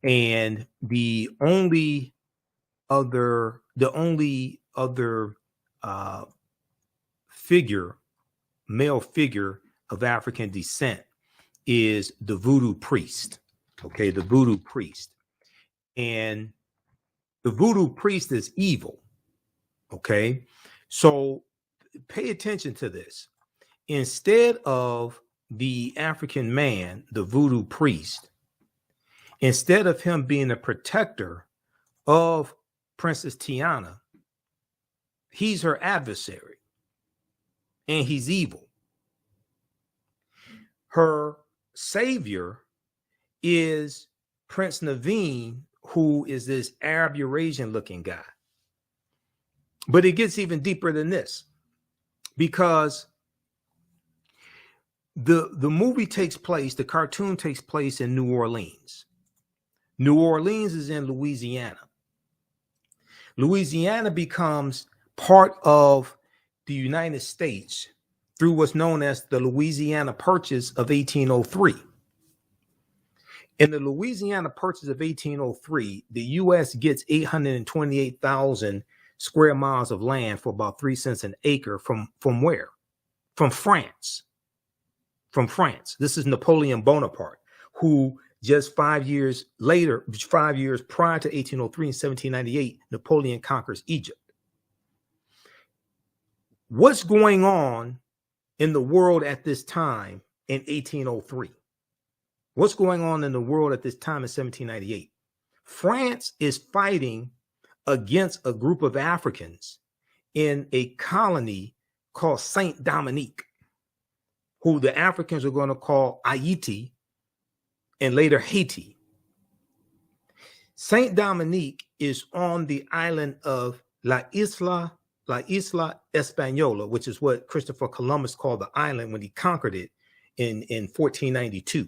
and the only other male figure of African descent is the voodoo priest. Okay, the voodoo priest, and the voodoo priest is evil. Okay, so pay attention to this. Instead of the African man, the voodoo priest, instead of him being a protector of Princess Tiana, he's her adversary, and he's evil. Her savior is Prince Naveen, who is this Arab Eurasian looking guy. But it gets even deeper than this, because the movie takes place, the cartoon takes place in New Orleans. New Orleans is in Louisiana. Louisiana becomes part of the United States through what's known as the Louisiana Purchase of 1803. In the Louisiana Purchase of 1803, the U.S. gets 828,000 square miles of land for about 3 cents an acre from where? From France. From France. This is Napoleon Bonaparte, who just 5 years later, 5 years prior to 1803, in 1798, Napoleon conquers Egypt. What's going on in the world at this time in 1803? What's going on in the world at this time in 1798? France is fighting against a group of Africans in a colony called Saint Dominique, who the Africans are going to call Haiti and later Haiti. Saint Dominique is on the island of La Isla Española, which is what Christopher Columbus called the island when he conquered it in 1492.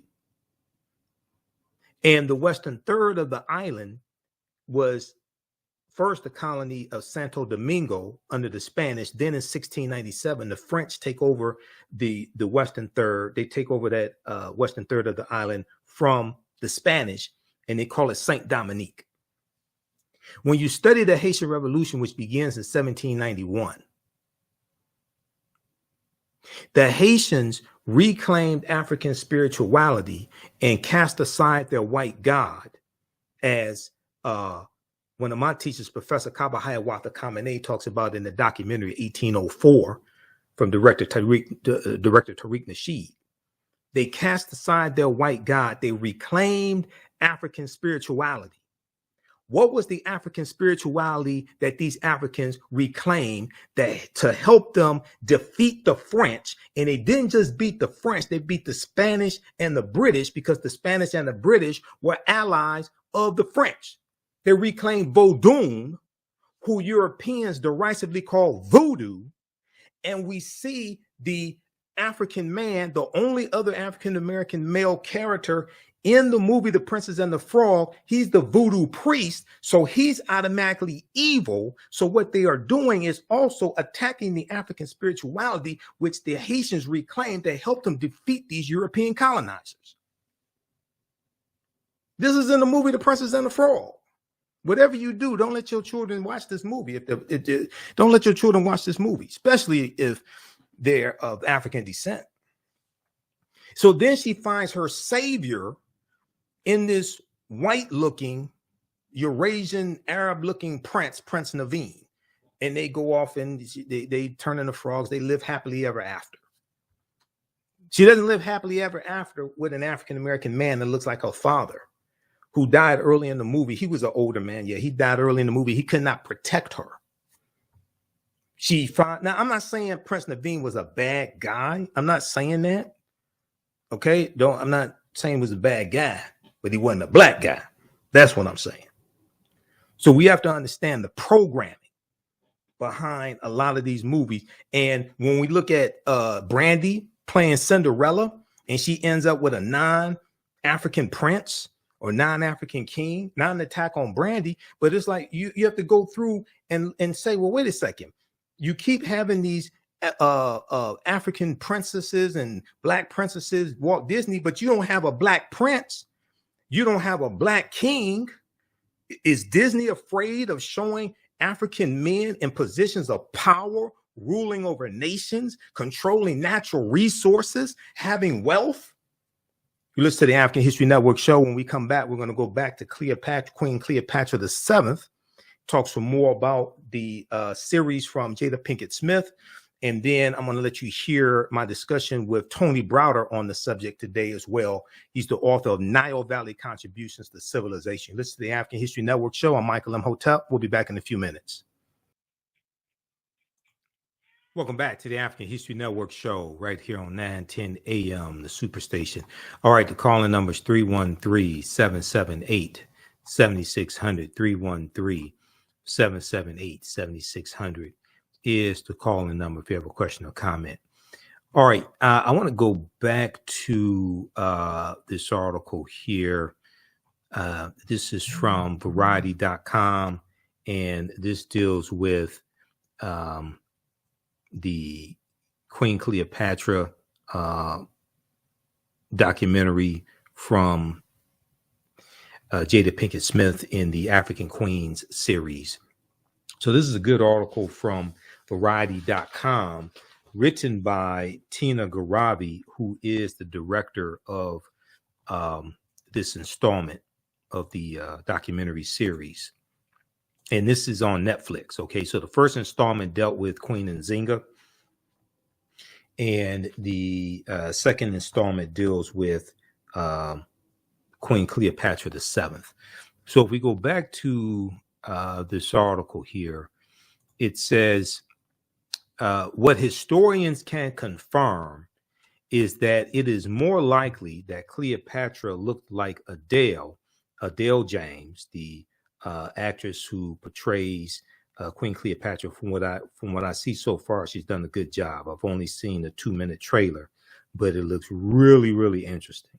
And the western third of the island was first the colony of Santo Domingo under the Spanish. Then in 1697, the French take over the western third. They take over that western third of the island from the Spanish, and they call it Saint Dominique. When you study the Haitian Revolution, which begins in 1791, the Haitians reclaimed African spirituality and cast aside their white God, as one of my teachers, Professor Kabahayawatha Kamene, talks about in the documentary 1804 from director Tariq Nasheed. They cast aside their white God. They reclaimed African spirituality. What was the African spirituality that these Africans reclaimed that to help them defeat the French? And they didn't just beat the French, they beat the Spanish and the British, because the Spanish and the British were allies of the French. They reclaimed Vodun, who Europeans derisively call voodoo. And we see the African man, the only other African-American male character in the movie The Princess and the Frog, he's the voodoo priest, so he's automatically evil. So what they are doing is also attacking the African spirituality, which the Haitians reclaimed to help them defeat these European colonizers. This is in the movie The Princess and the Frog. Whatever you do, don't let your children watch this movie. Don't let your children watch this movie, especially if they're of African descent. So then she finds her savior in this white-looking, Eurasian, Arab-looking Prince Naveen. And they go off and they turn into frogs. They live happily ever after. She doesn't live happily ever after with an African-American man that looks like her father, who died early in the movie. He was an older man. Yeah, he died early in the movie. He could not protect her. Now, I'm not saying Prince Naveen was a bad guy. I'm not saying that. Okay? I'm not saying he was a bad guy, but he wasn't a black guy. That's what I'm saying. So we have to understand the programming behind a lot of these movies. And when we look at Brandy playing Cinderella, and she ends up with a non-African prince or non-African king, not an attack on Brandy, but it's like you have to go through and say, well, wait a second. You keep having these African princesses and black princesses, Walt Disney, but you don't have a black prince. You don't have a black king. Is Disney afraid of showing African men in positions of power, ruling over nations, controlling natural resources, having wealth? You listen to the African History Network show. When we come back, we're going to go back to Queen Cleopatra VII, talk some more about the series from Jada Pinkett Smith. And then I'm going to let you hear my discussion with Tony Browder on the subject today as well. He's the author of Nile Valley Contributions to Civilization. Listen to the African History Network show. I'm Michael Imhotep. We'll be back in a few minutes. Welcome back to the African History Network show right here on 910 AM, the Superstation. All right, the calling number is 313-778-7600, 313-778-7600 is the calling number if you have a question or comment. All right, I want to go back to this article here. This is from Variety.com, and this deals with the Queen Cleopatra documentary from Jada Pinkett Smith in the African Queens series. So this is a good article from Variety.com, written by Tina Garavi, who is the director of this installment of the documentary series. And this is on Netflix. Okay, so the first installment dealt with Queen Nzinga, and the second installment deals with Queen Cleopatra VII. So if we go back to this article here, it says what historians can confirm is that it is more likely that Cleopatra looked like Adele James, the actress who portrays Queen Cleopatra. From what I see so far, she's done a good job. I've only seen a 2-minute trailer, but it looks really, really interesting.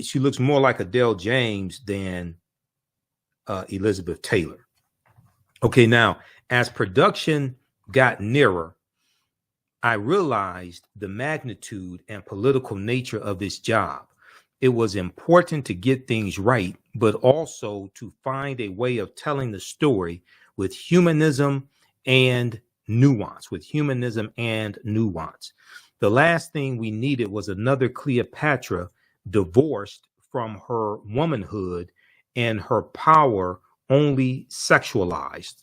She looks more like Adele James than Elizabeth Taylor. Okay, now, as production got nearer, I realized the magnitude and political nature of this job. It was important to get things right, but also to find a way of telling the story with humanism and nuance, The last thing we needed was another Cleopatra divorced from her womanhood and her power only sexualized.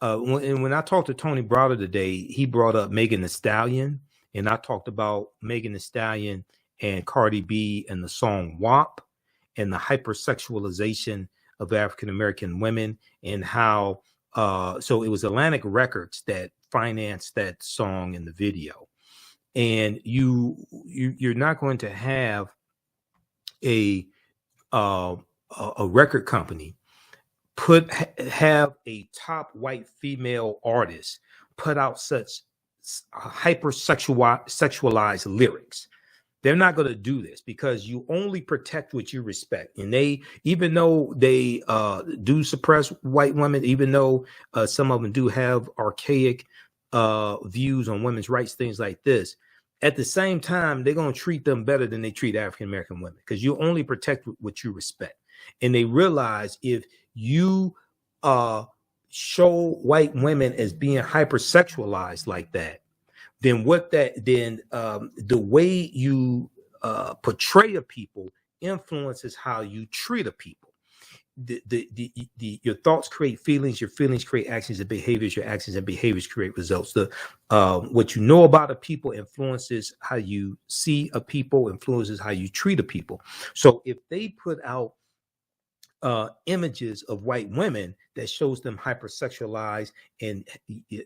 And when I talked to Tony Browder today, he brought up Megan Thee Stallion, and I talked about Megan Thee Stallion and Cardi B and the song WAP and the hypersexualization of African-American women, and how so it was Atlantic Records that financed that song in the video. And you're not going to have a record company have a top white female artist put out such hypersexualized lyrics. They're not going to do this, because you only protect what you respect. And they, even though they do suppress white women, even though some of them do have archaic views on women's rights, things like this, at the same time, they're going to treat them better than they treat African-American women, because you only protect what you respect. And they realize if you show white women as being hypersexualized like that, then the way you portray a people influences how you treat a people. Your thoughts create feelings, your feelings create actions and behaviors, your actions and behaviors create results. What you know about a people influences how you see a people, influences how you treat a people. So if they put out images of white women that shows them hypersexualized and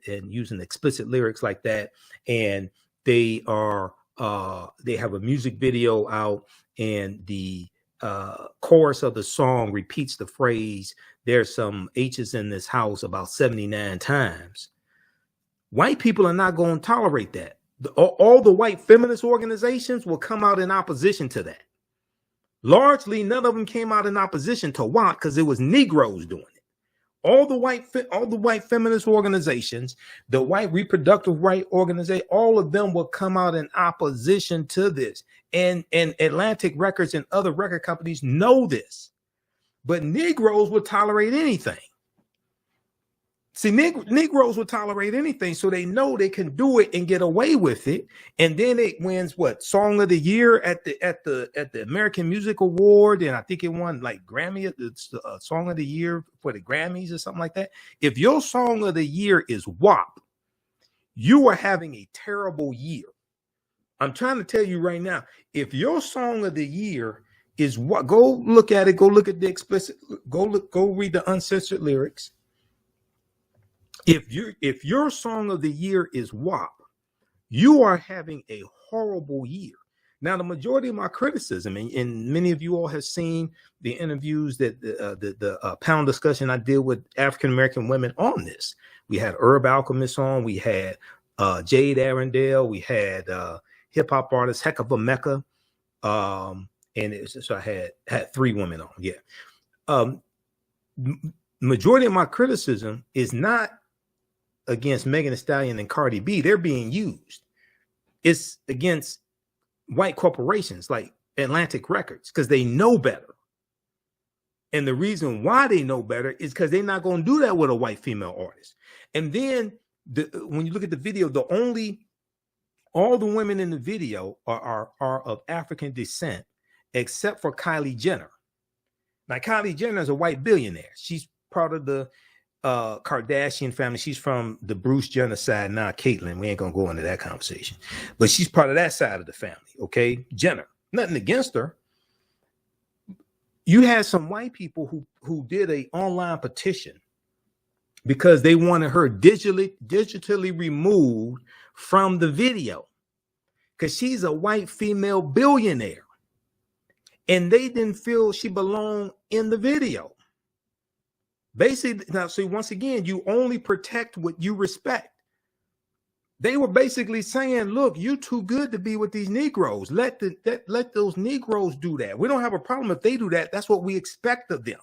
using explicit lyrics like that, and they have a music video out, and the chorus of the song repeats the phrase, "There's some H's in this house," about 79 times. White people are not going to tolerate that. All the white feminist organizations will come out in opposition to that. Largely, none of them came out in opposition to WAP because it was Negroes doing it. All the white feminist organizations, the white reproductive right organization, all of them will come out in opposition to this. And Atlantic Records and other record companies know this. But Negroes will tolerate anything. See, Negroes will tolerate anything, so they know they can do it and get away with it. And then it wins what, Song of the Year at the American Music Award, and I think it won like Grammy, it's Song of the Year for the Grammys or something like that. If your Song of the Year is WAP, you are having a terrible year. I'm trying to tell you right now, if your Song of the Year is what, go look at it, go look at the explicit, go read the uncensored lyrics. If your Song of the Year is WAP, you are having a horrible year. Now, the majority of my criticism, and many of you all have seen the interviews that the panel discussion I did with African-American women on this. We had Herb Alchemist on, we had Jade Arendelle, we had hip hop artist Heck of a Mecca, and so I had 3 women on. Yeah, majority of my criticism is not against Megan Thee Stallion and Cardi B. They're being used. it's against white corporations like Atlantic Records because they know better. And the reason why they know better is because they're not going to do that with a white female artist. And then when you look at the video, all the women in the video are of African descent, except for Kylie Jenner. Now, Kylie Jenner is a white billionaire. She's part of the Kardashian family. She's from the Bruce Jenner side. Now, Caitlyn, we ain't going to go into that conversation. But she's part of that side of the family, okay? Jenner. Nothing against her. You had some white people who did an online petition because they wanted her digitally removed from the video because she's a white female billionaire. And they didn't feel she belonged in the video. Basically, now, see, once again, you only protect what you respect. They were basically saying, look, you're too good to be with these Negroes. Let those Negroes do that. We don't have a problem if they do that. That's what we expect of them.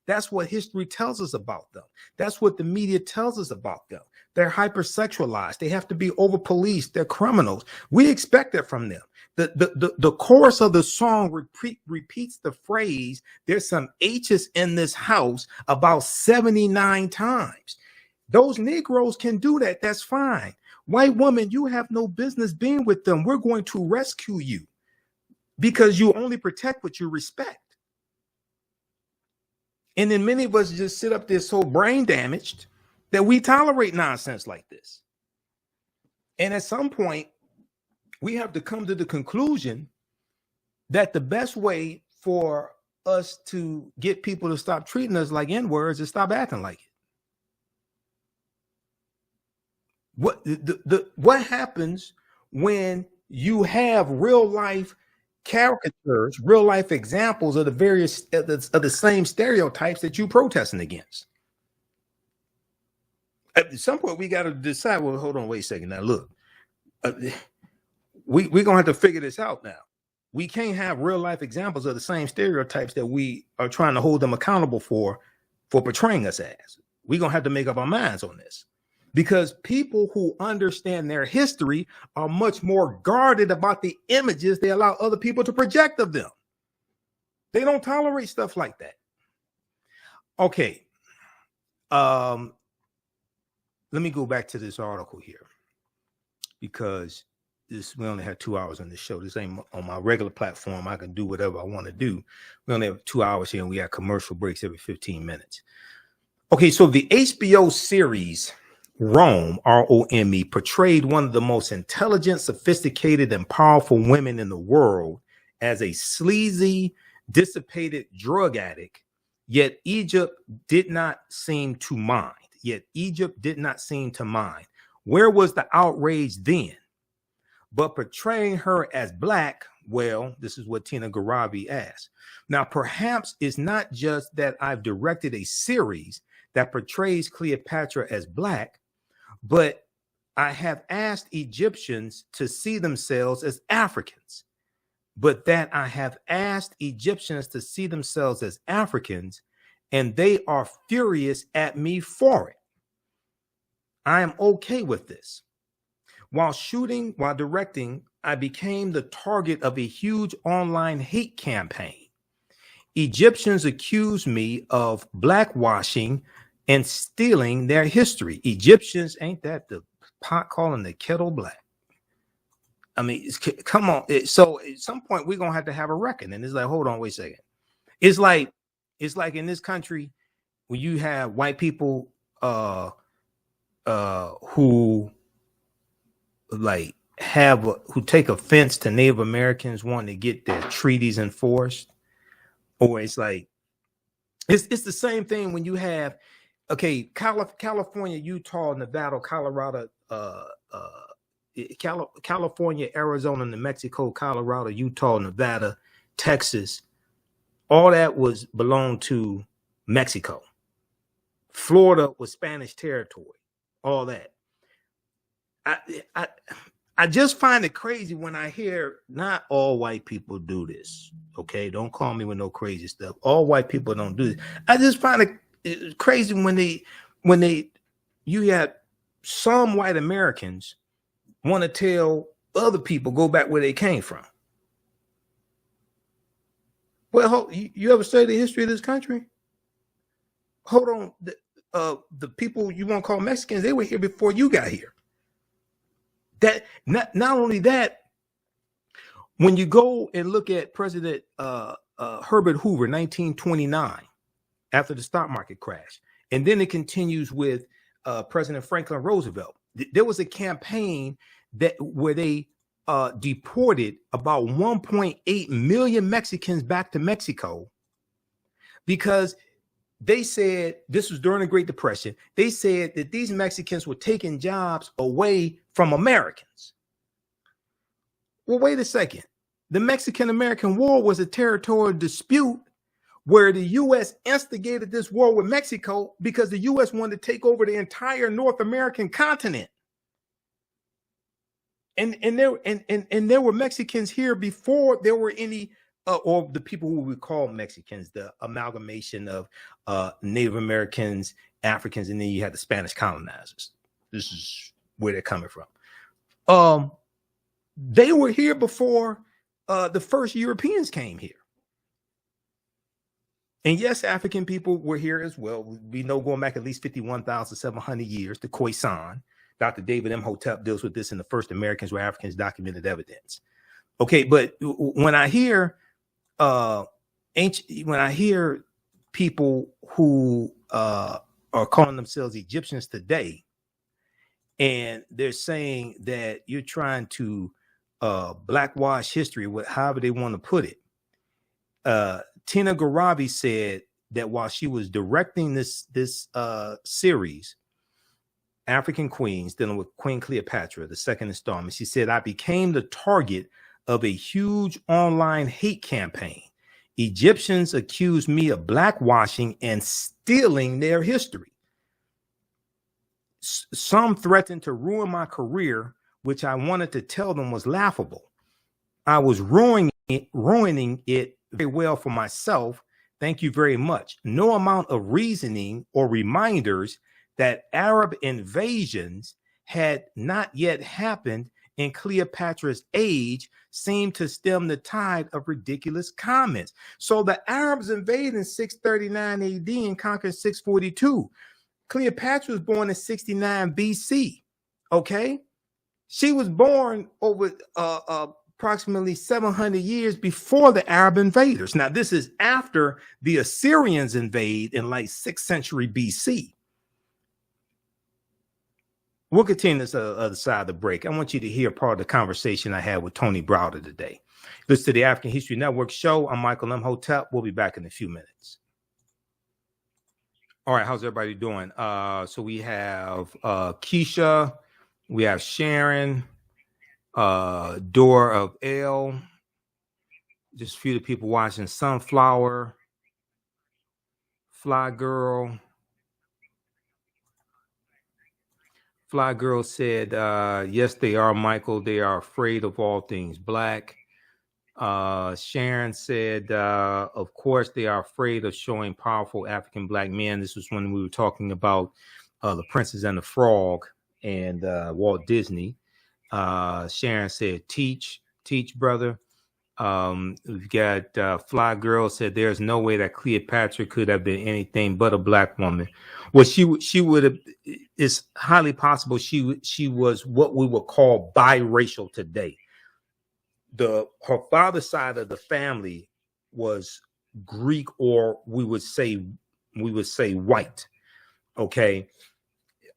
That's what history tells us about them. That's what the media tells us about them. They're hypersexualized. They have to be over-policed. They're criminals. We expect that from them. The chorus of the song repeats the phrase, there's some H's in this house, about 79 times. Those Negroes can do that. That's fine. White woman, you have no business being with them. We're going to rescue you because you only protect what you respect. And then many of us just sit up there so brain damaged that we tolerate nonsense like this. And at some point, we have to come to the conclusion that the best way for us to get people to stop treating us like N-words is stop acting like it. What happens when you have real life caricatures, real life examples of the various of the same stereotypes that you protesting against? At some point, we got to decide. Well, hold on, wait a second. Now, look, we're gonna have to figure this out now. We can't have real life examples of the same stereotypes that we are trying to hold them accountable for portraying us as. We're gonna have to make up our minds on this. Because people who understand their history are much more guarded about the images they allow other people to project of them. They don't tolerate stuff like that. Okay. Let me go back to this article here because we only have 2 hours on this show. This ain't on my regular platform. I can do whatever I want to do. We only have 2 hours here and we have commercial breaks every 15 minutes. Okay, so the HBO series Rome, R-O-M-E, portrayed one of the most intelligent, sophisticated, and powerful women in the world as a sleazy, dissipated drug addict, yet Egypt did not seem to mind. Where was the outrage then? But portraying her as Black, well, this is what Tina Garabi asked. Now, perhaps it's not just that I've directed a series that portrays Cleopatra as Black, but I have asked Egyptians to see themselves as Africans. And they are furious at me for it. I am okay with this. While directing, I became the target of a huge online hate campaign. Egyptians accuse me of blackwashing and stealing their history. Egyptians, ain't that the pot calling the kettle black? I mean, come on. So at some point we're gonna have to have a reckoning. And it's like, hold on, wait a second. It's like in this country when you have white people who take offense to Native Americans wanting to get their treaties enforced, or it's like it's the same thing when you have California, Utah, Nevada, Colorado, California, Arizona, New Mexico, Colorado, Utah, Nevada, Texas, all that belonged to Mexico. Florida was Spanish territory, all that. I just find it crazy when I hear not all white people do this. Okay, don't call me with no crazy stuff. All white people don't do this. I just find it crazy when you had some white Americans want to tell other people go back where they came from. Well, you ever study the history of this country? Hold on. The people you want to call Mexicans, they were here before you got here. That not only that, when you go and look at President Herbert Hoover, 1929, after the stock market crash, and then it continues with President Franklin Roosevelt. There was a campaign where they deported about 1.8 million Mexicans back to Mexico because they said, this was during the Great Depression, they said that these Mexicans were taking jobs away from Americans. Well, wait a second. The Mexican-American War was a territorial dispute where the U.S. instigated this war with Mexico because the U.S. wanted to take over the entire North American continent. And there were Mexicans here before there were any, or the people who we call Mexicans, the amalgamation of Native Americans, Africans, and then you had the Spanish colonizers. This is where they're coming from. They were here before the first Europeans came here. And yes, African people were here as well. We know going back at least 51,700 years to Khoisan. Dr. David Imhotep deals with this in The First Americans Were Africans, Documented Evidence. Okay, but when I hear people who are calling themselves Egyptians today, and they're saying that you're trying to blackwash history, however they want to put it. Tina Garabi said that while she was directing this series, African Queens, dealing with Queen Cleopatra, the second installment, she said, I became the target of a huge online hate campaign. Egyptians accused me of blackwashing and stealing their history. Some threatened to ruin my career, which I wanted to tell them was laughable. I was ruining it very well for myself. Thank you very much. No amount of reasoning or reminders that Arab invasions had not yet happened in Cleopatra's age seemed to stem the tide of ridiculous comments. So the Arabs invaded in 639 AD and conquered 642. Cleopatra was born in 69 BC. Okay, she was born over approximately 700 years before the Arab invaders. Now, this is after the Assyrians invade in like 6th century BC. We'll continue this other side of the break. I want you to hear part of the conversation I had with Tony Browder today. Listen to the African History Network show. I'm Michael Imhotep. We'll be back in a few minutes. All right, how's everybody doing? So we have Keisha, we have Sharon, Door of L, just a few of the people watching. Sunflower, Fly Girl. Fly Girl said, yes, they are, Michael. They are afraid of all things black. Sharon said, of course, they are afraid of showing powerful African black men. This was when we were talking about The Princess and the Frog and Walt Disney. Sharon said, teach, brother. We've got Fly Girl said, there's no way that Cleopatra could have been anything but a black woman. Well, she would have. It's highly possible she was what we would call biracial today. Her father's side of the family was Greek, or we would say white. Okay.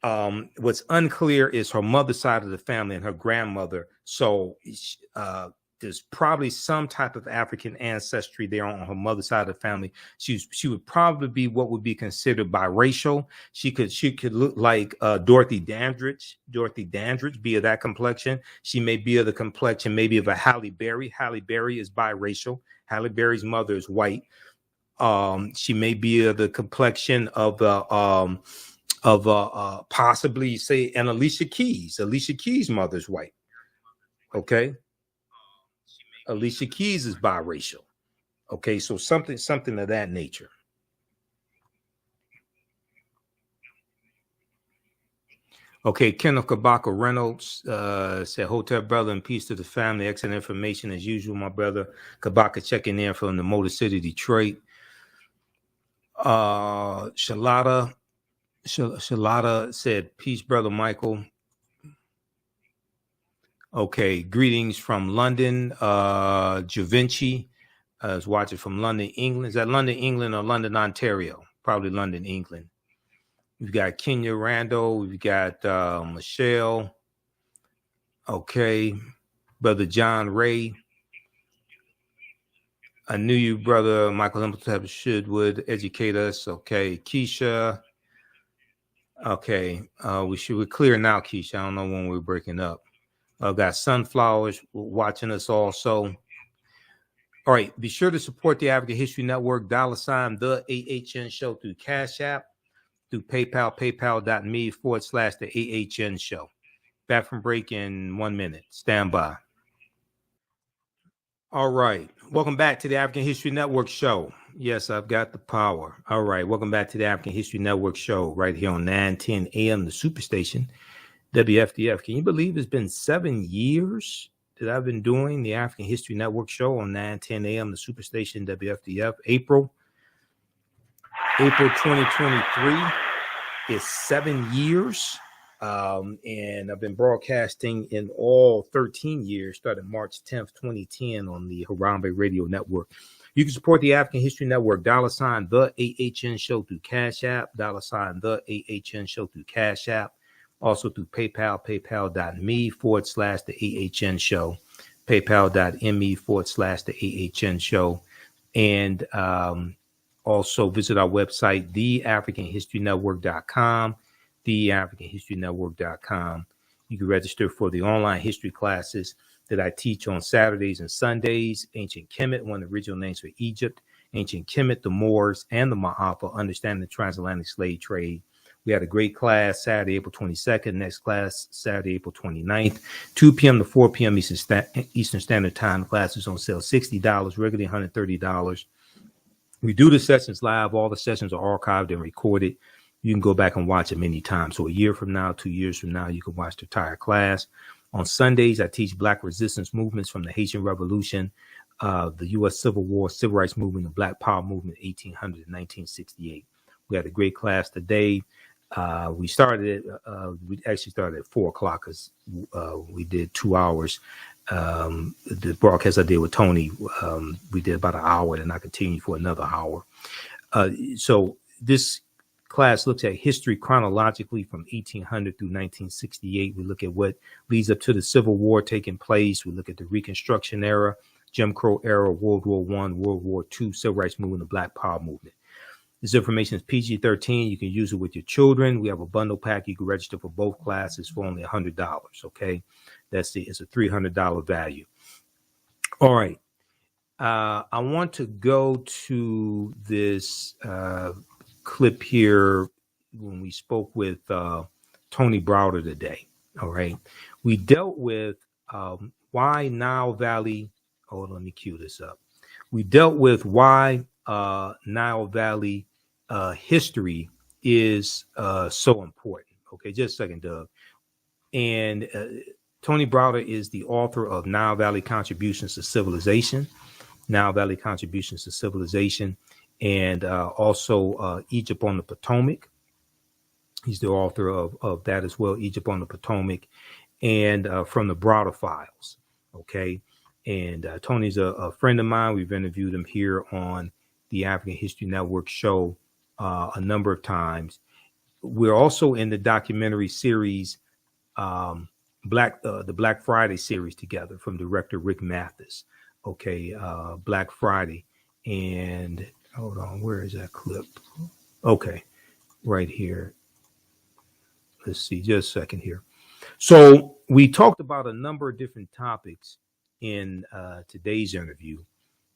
What's unclear is her mother's side of the family and her grandmother. So there's probably some type of African ancestry there on her mother's side of the family. She would probably be what would be considered biracial. She could look like Dorothy Dandridge. Dorothy Dandridge be of that complexion. She may be of the complexion maybe of a Halle Berry. Halle Berry is biracial. Halle Berry's mother is white. She may be of the complexion of possibly say an Alicia Keys. Alicia Keys' mother's white. Okay. Alicia Keys is biracial. Okay, so something of that nature. Okay, Kenneth Kabaka Reynolds said, Hotel brother, and peace to the family. Excellent information as usual, my brother. Kabaka checking in from the Motor City, Detroit. Shalada said, peace, brother Michael. Okay, greetings from London. Javinci is watching from London, England. Is that London, England, or London, Ontario? Probably London, England. We've got Kenya Randall. We've got Michelle. Okay, brother John Ray. I knew you, brother Michael Imhotep would educate us. Okay, Keisha. Okay, we're clear now, Keisha. I don't know when we're breaking up. Got Sunflowers watching us also. All right, be sure to support the African History Network, $ the AHN show through Cash App, through PayPal, paypal.me/the AHN show. Back from break in 1 minute. Stand by. All right. Welcome back to the African History Network show. Yes, I've got the power. All right. Welcome back to the African History Network show right here on 910 AM, the Superstation, WFDF. Can you believe it's been 7 years that I've been doing the African History Network show on 910 AM, the Superstation, WFDF? April 2023 is 7 years. And I've been broadcasting in all 13 years, starting March 10th, 2010 on the Harambe Radio Network. You can support the African History Network, $ the AHN show through Cash App, $ the AHN show through Cash App, also through PayPal, paypal.me/the AHN show, paypal.me/the AHN show. And also visit our website, theafricanhistorynetwork.com. TheAHNShow.com. You can register for the online history classes that I teach on Saturdays and Sundays. Ancient Kemet, one of the original names for Egypt. Ancient Kemet, the Moors, and the Ma'afa, understanding the transatlantic slave trade. We had a great class Saturday, April 22nd. Next class, Saturday, April 29th. 2 p.m. to 4 p.m. Eastern Standard Time. Classes on sale, $60, regularly $130. We do the sessions live. All the sessions are archived and recorded. You can go back and watch them anytime. So a year from now, 2 years from now, you can watch the entire class. On Sundays, I teach Black resistance movements from the Haitian Revolution, the U.S. Civil War, Civil Rights Movement, the Black Power Movement, 1800 to 1968. We had a great class today. We actually started at 4 o'clock because we did 2 hours. The broadcast I did with Tony, we did about an hour, and I continued for another hour. So this class looks at history chronologically from 1800 through 1968. We look at what leads up to the Civil War taking place. We look at the Reconstruction era, Jim Crow era, World War I, World War II, Civil Rights Movement, the Black Power Movement. This information is PG-13. You can use it with your children. We have a bundle pack. You can register for both classes for only $100. Okay, it's a $300 value. All right. I want to go to this clip here when we spoke with Tony Browder today. All right. We dealt with why Nile Valley. Hold on, let me cue this up. We dealt with why Nile Valley history is so important. Okay, just a second, Doug. And Tony Browder is the author of Nile Valley Contributions to Civilization, Nile Valley Contributions to Civilization, and also Egypt on the Potomac. He's the author of that as well, Egypt on the Potomac, and from the Browder Files. Okay, and Tony's a friend of mine. We've interviewed him here on the African History Network show a number of times. We're also in the documentary series, the Black Friday series together from director Rick Mathis. Okay, Black Friday. And hold on, where is that clip? Okay, right here. Let's see, just a second here. So we talked about a number of different topics in today's interview.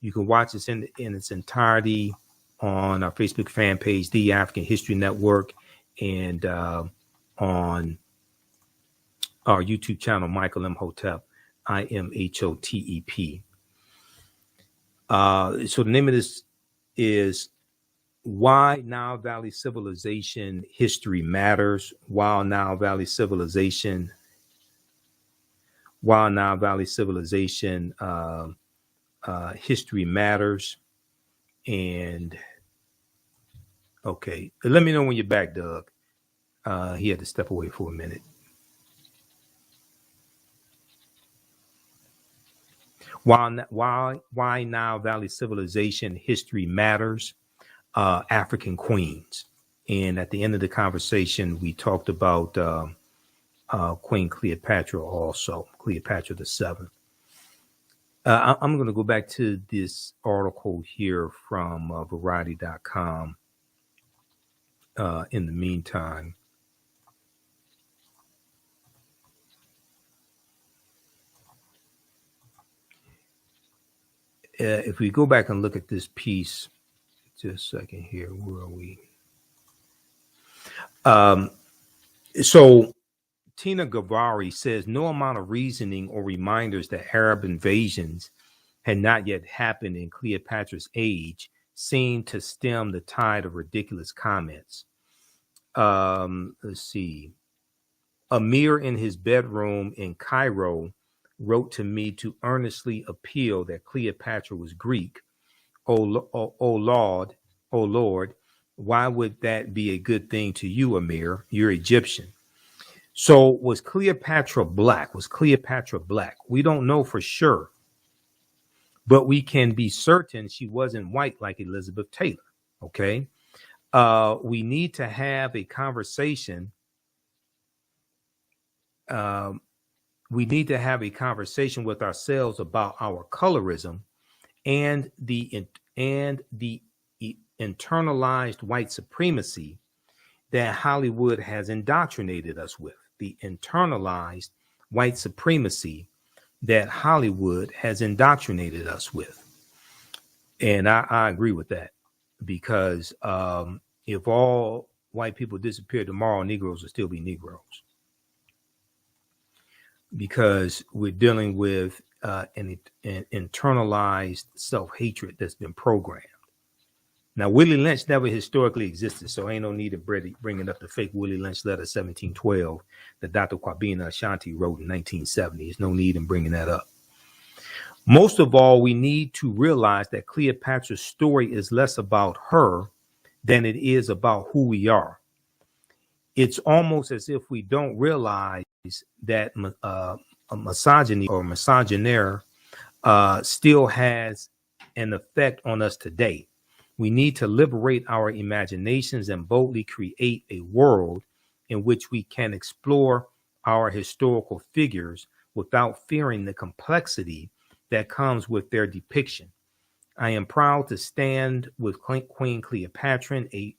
You can watch this in its entirety on our Facebook fan page, The African History Network, and on our YouTube channel, Michael Imhotep, IMHOTEP. So the name of this is why Nile Valley civilization history matters. While Nile Valley civilization history matters. And okay, let me know when you're back, Doug. He had to step away for a minute. Why Nile Valley civilization history matters. African queens. And at the end of the conversation, we talked about Queen Cleopatra, also Cleopatra the Seventh. I'm going to go back to this article here from Variety.com. In the meantime, if we go back and look at this piece, just a second here, where are we? So Tina Gavari says no amount of reasoning or reminders that Arab invasions had not yet happened in Cleopatra's age seemed to stem the tide of ridiculous comments. Let's see. Amir in his bedroom in Cairo wrote to me to earnestly appeal that Cleopatra was Greek. Oh Lord, why would that be a good thing to you, Amir? You're Egyptian. So was Cleopatra black? We don't know for sure, but we can be certain she wasn't white like Elizabeth Taylor. Okay. We need to have a conversation. We need to have a conversation with ourselves about our colorism and the internalized white supremacy that Hollywood has indoctrinated us with. The internalized white supremacy that Hollywood has indoctrinated us with. And I agree with that, because if all white people disappear tomorrow, Negroes will still be Negroes, because we're dealing with an internalized self-hatred that's been programmed. Now, Willie Lynch never historically existed, so ain't no need of bringing up the fake Willie Lynch letter 1712 that Dr. Kwabena Ashanti wrote in 1970. There's no need in bringing that up. Most of all, we need to realize that Cleopatra's story is less about her than it is about who we are. It's almost as if we don't realize that a misogyny or misogynaire still has an effect on us today. We need to liberate our imaginations and boldly create a world in which we can explore our historical figures without fearing the complexity that comes with their depiction. I am proud to stand with Queen Cleopatra, a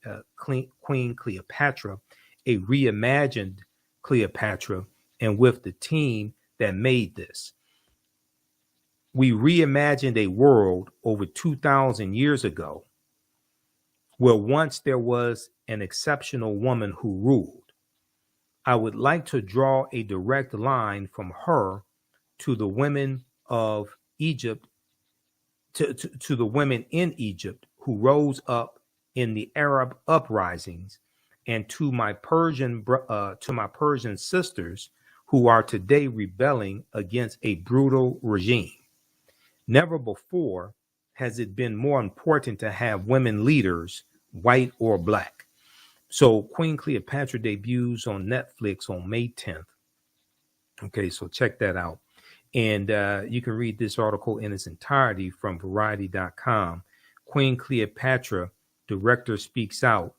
reimagined Cleopatra, and with the team that made this. We reimagined a world over 2,000 years ago where once there was an exceptional woman who ruled. I would like to draw a direct line from her to the women of Egypt, to the women in Egypt who rose up in the Arab uprisings, and to my Persian sisters who are today rebelling against a brutal regime. Never before has it been more important to have women leaders, white or black. So Queen Cleopatra debuts on Netflix on May 10th. Okay, so check that out. And you can read this article in its entirety from Variety.com. Queen Cleopatra, director speaks out.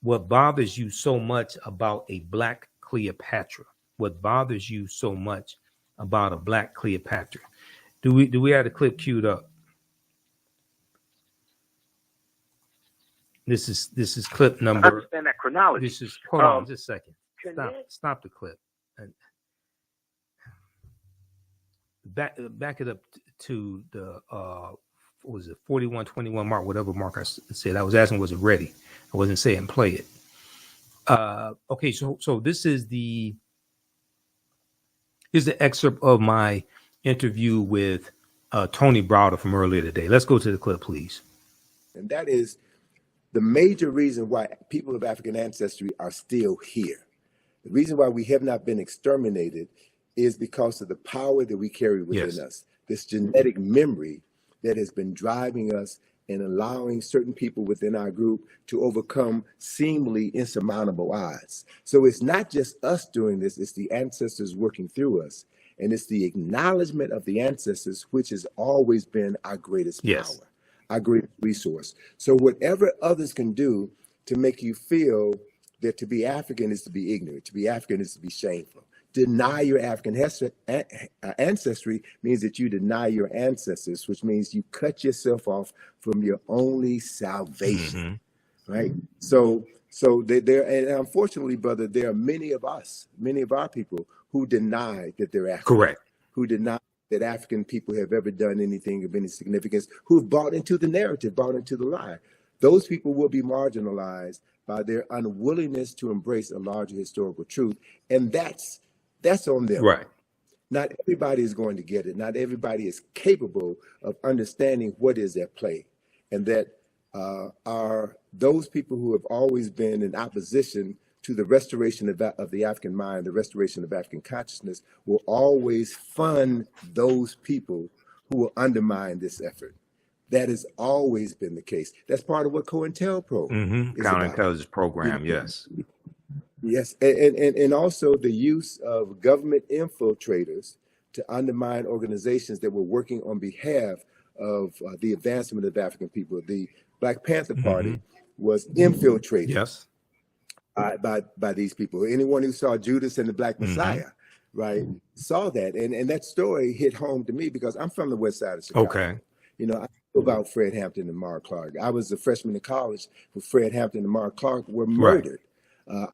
What bothers you so much about a black Cleopatra? What bothers you so much about a black Cleopatra? Do we have the clip queued up? This is clip number. I understand that chronology. This is, hold on just a second. Stop the clip. Back it up to the what was it, 41:21 mark, whatever mark I said. I was asking, was it ready? I wasn't saying play it. Okay, so this is the excerpt of my interview with Tony Browder from earlier today. Let's go to the clip, please. And that is the major reason why people of African ancestry are still here, the reason why we have not been exterminated, is because of the power that we carry within Yes. us, this genetic memory that has been driving us and allowing certain people within our group to overcome seemingly insurmountable odds. So it's not just us doing this, it's the ancestors working through us. And it's the acknowledgement of the ancestors, which has always been our greatest Yes. power, our greatest resource. So whatever others can do to make you feel that to be African is to be ignorant, to be African is to be shameful. Deny your African ancestry means that you deny your ancestors, which means you cut yourself off from your only salvation, right? So there, and unfortunately, brother, there are many of us, many of our people who deny that they're African, Correct. who deny that African people have ever done anything of any significance, who've bought into the narrative, bought into the lie. Those people will be marginalized by their unwillingness to embrace a larger historical truth, and that's on them. Right. Not everybody is going to get it. Not everybody is capable of understanding what is at play, and that are those people who have always been in opposition to the restoration of the African mind, the restoration of African consciousness, will always fund those people who will undermine this effort. That has always been the case. That's part of what COINTELPRO is about. Counterintelligence program. Yes. Yes, and also the use of government infiltrators to undermine organizations that were working on behalf of the advancement of African people. The Black Panther Party was infiltrated Yes. by these people. Anyone who saw Judas and the Black Messiah, right, saw that. And that story hit home to me because I'm from the west side of Chicago. Okay. You know, I know about Fred Hampton and Mark Clark. I was a freshman in college when Fred Hampton and Mark Clark were murdered.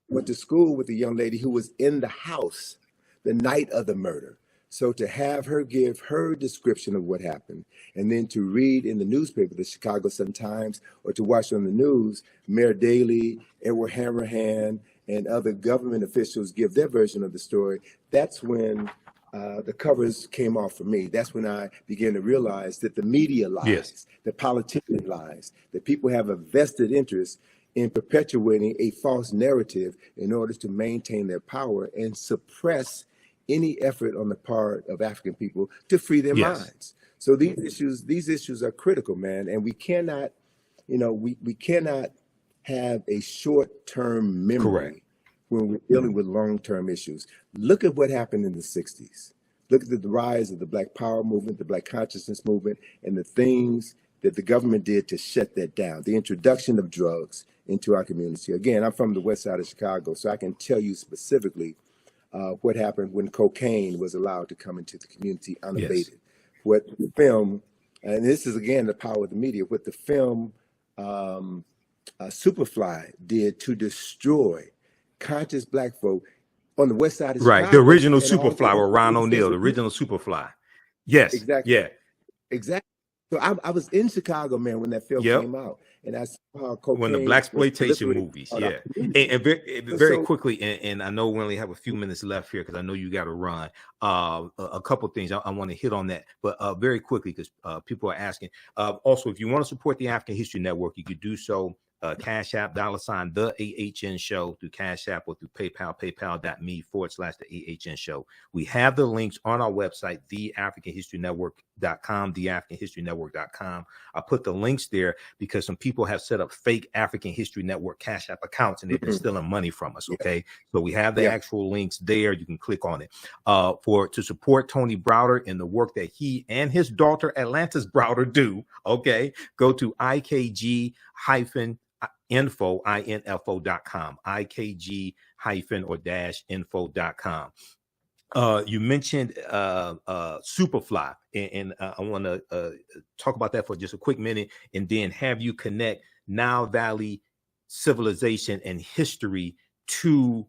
Went to school with a young lady who was in the house the night of the murder. So to have her give her description of what happened, and then to read in the newspaper, the Chicago Sun-Times, or to watch on the news, Mayor Daley, Edward Hammerhand, and other government officials give their version of the story, that's when the covers came off for me. That's when I began to realize that the media lies, the politician lies, that people have a vested interest in perpetuating a false narrative in order to maintain their power and suppress any effort on the part of African people to free their minds. So these issues are critical, man, and we cannot, we cannot have a short-term memory when we're dealing with long-term issues. Look at what happened in the 60s. Look at the rise of the Black Power movement, the Black Consciousness movement, and the things that the government did to shut that down. The introduction of drugs into our community. Again, I'm from the west side of Chicago, so I can tell you specifically what happened when cocaine was allowed to come into the community unabated. What the film, and this is again the power of the media, what the film Superfly did to destroy conscious Black folk on the west side of Chicago. Right, the original Superfly with Ron O'Neal, the original Superfly. Yes, exactly. Yeah, exactly. So I was in Chicago, man, when that film came out, and I saw how cocaine when the blaxploitation movies, and very quickly, and I know we only have a few minutes left here because I know you got to run. A couple of things I want to hit on that, but very quickly because people are asking. Also, if you want to support the African History Network, you could do so. Cash App, $ TheAHNShow through Cash App or through PayPal, paypal.me/TheAHNShow. We have the links on our website, TheAfricanHistoryNetwork.com, TheAfricanHistoryNetwork.com. I put the links there because some people have set up fake African History Network Cash App accounts and they've been stealing money from us. Okay. So we have the actual links there. You can click on it. To support Tony Browder and the work that he and his daughter, Atlantis Browder, do. Okay. Go to IKG-info.com, IKG-info.com. You mentioned Superfly, and I want to talk about that for just a quick minute, and then have you connect Nile Valley civilization and history to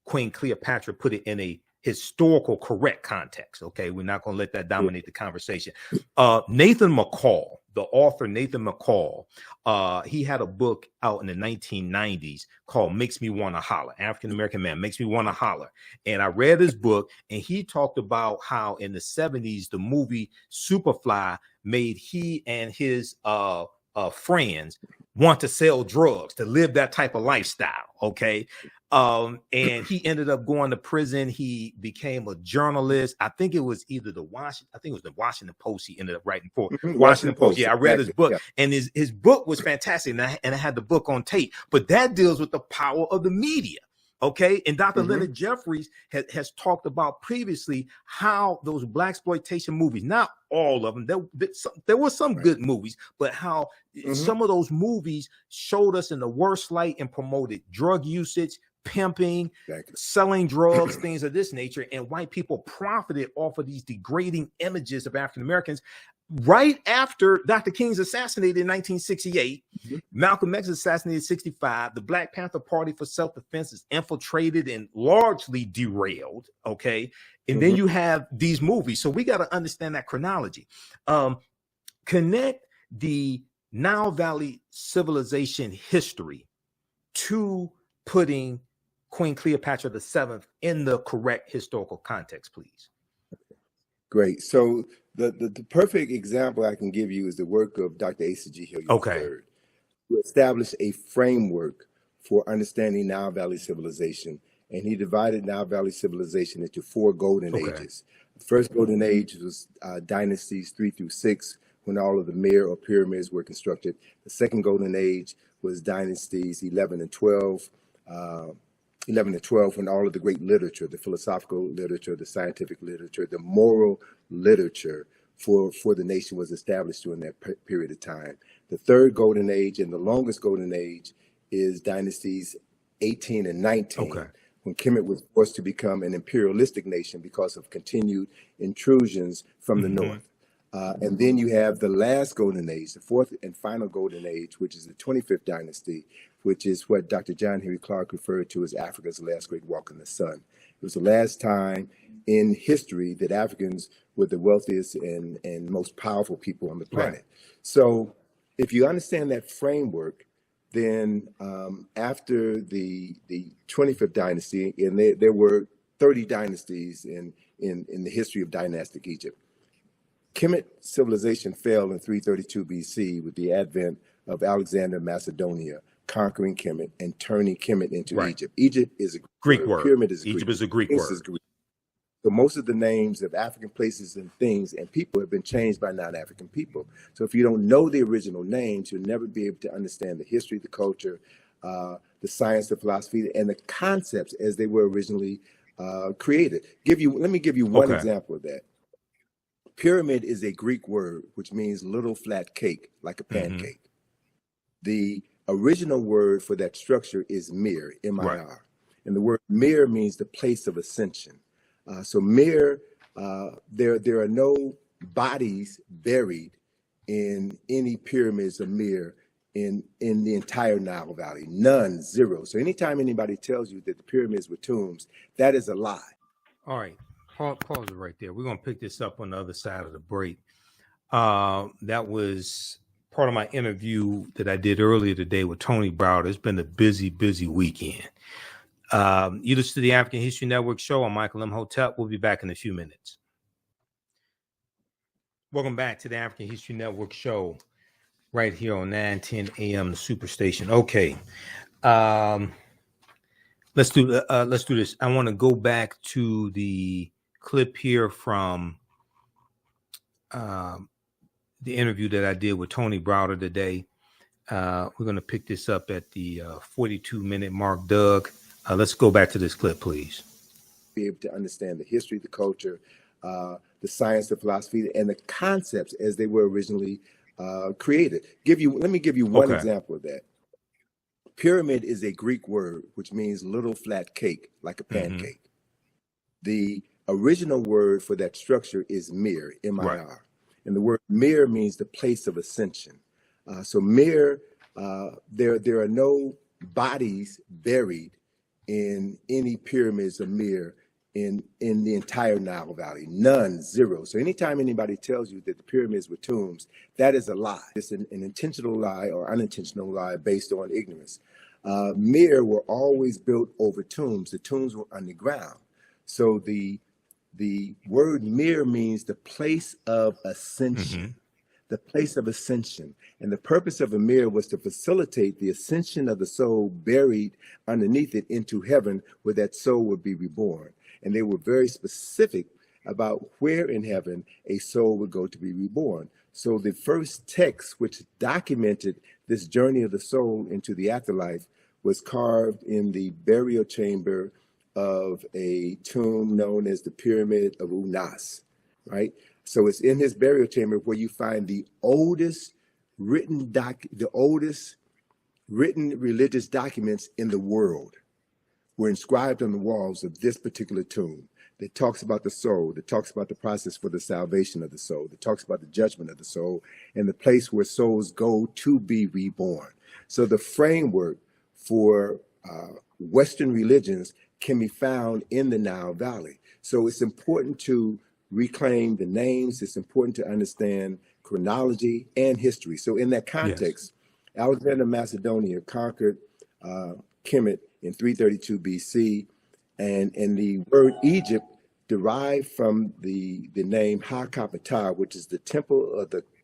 Queen Cleopatra, put it in a historical correct context. Okay, we're not going to let that dominate the conversation. Nathan McCall, the author Nathan McCall, he had a book out in the 1990s called Makes Me Wanna Holler. African American man, Makes Me Wanna Holler. And I read his book, and he talked about how in the 70s the movie Superfly made he and his friends want to sell drugs, to live that type of lifestyle. Okay. And he ended up going to prison. He became a journalist. I think it was either the Washington Post he ended up writing for. Washington Post. Yeah, I read his book, and his book was fantastic. And I had the book on tape, but that deals with the power of the media. Okay. And Dr. Leonard Jeffries has talked about previously how those blaxploitation movies, not all of them, there were some good movies, but how some of those movies showed us in the worst light and promoted drug usage, pimping, selling drugs, things of this nature. And white people profited off of these degrading images of African Americans. Right after Dr. King's assassinated in 1968, Malcolm X assassinated in 65, the Black Panther Party for Self-Defense is infiltrated and largely derailed, okay? And then you have these movies. So we got to understand that chronology. Connect the Nile Valley civilization history to putting Queen Cleopatra VII in the correct historical context, please. Great. So the perfect example I can give you is the work of Dr. Asa G. Hilliard III, who established a framework for understanding Nile Valley civilization. And he divided Nile Valley civilization into 4 golden ages. The first golden age was dynasties 3 through 6, when all of the Mir or pyramids were constructed. The second golden age was dynasties 11 and 12. 11 to 12, when all of the great literature, the philosophical literature, the scientific literature, the moral literature for the nation was established during that period of time. The third golden age and the longest golden age is dynasties 18 and 19, when Kemet was forced to become an imperialistic nation because of continued intrusions from the north. And then you have the last golden age, the fourth and final golden age, which is the 25th dynasty, which is what Dr. John Henry Clark referred to as Africa's last great walk in the sun. It was the last time in history that Africans were the wealthiest and most powerful people on the planet. So if you understand that framework, then after the 25th dynasty, and there were 30 dynasties in the history of dynastic Egypt, Kemet civilization fell in 332 BC with the advent of Alexander of Macedonia conquering Kemet and turning Kemet into Egypt. Egypt is a Greek word. Pyramid is a Egypt Greek. is a Greek word. So most of the names of African places and things and people have been changed by non-African people. So if you don't know the original names, you'll never be able to understand the history, the culture, the science, the philosophy, and the concepts as they were originally created. Let me give you one example of that. Pyramid is a Greek word which means little flat cake, like a pancake. The original word for that structure is mir, M-I-R. And the word mir means the place of ascension. So mir, there are no bodies buried in any pyramids of mir in the entire Nile Valley. None, zero. So anytime anybody tells you that the pyramids were tombs, that is a lie. All right. Pause it right there. We're going to pick this up on the other side of the break. That was part of my interview that I did earlier today with Tony Browder. It's been a busy, busy weekend. You listen to the African History Network show. I'm Michael Imhotep. We'll be back in a few minutes. Welcome back to the African History Network show right here on 910 AM, the Superstation. Okay. Let's do this. I want to go back to the clip here from the interview that I did with Tony Browder today. We're going to pick this up at the 42-minute mark. Doug, let's go back to this clip, please. Be able to understand the history, the culture, the science, the philosophy, and the concepts as they were originally created. Let me give you one example of that. Pyramid is a Greek word which means little flat cake, like a pancake. The original word for that structure is mir, M-I-R. And the word mir means the place of ascension. So mir, there are no bodies buried in any pyramids of mir in the entire Nile Valley. None, zero. So anytime anybody tells you that the pyramids were tombs, that is a lie. It's an intentional lie or unintentional lie based on ignorance. Mir were always built over tombs. The tombs were underground. So the word mir means the place of ascension. the place of ascension. And the purpose of a mirror was to facilitate the ascension of the soul buried underneath it into heaven, where that soul would be reborn. And they were very specific about where in heaven a soul would go to be reborn. So the first text which documented this journey of the soul into the afterlife was carved in the burial chamber of a tomb known as the Pyramid of Unas, right? So it's in his burial chamber where you find the oldest written religious documents in the world were inscribed on the walls of this particular tomb. That talks about the soul, that talks about the process for the salvation of the soul, that talks about the judgment of the soul, and the place where souls go to be reborn. So the framework for Western religions can be found in the Nile Valley. So it's important to reclaim the names. It's important to understand chronology and history. So in that context, Alexander of Macedonia conquered Kemet in 332 BC. And the word Egypt derived from the name Ha-Ka-Ptah, which is the temple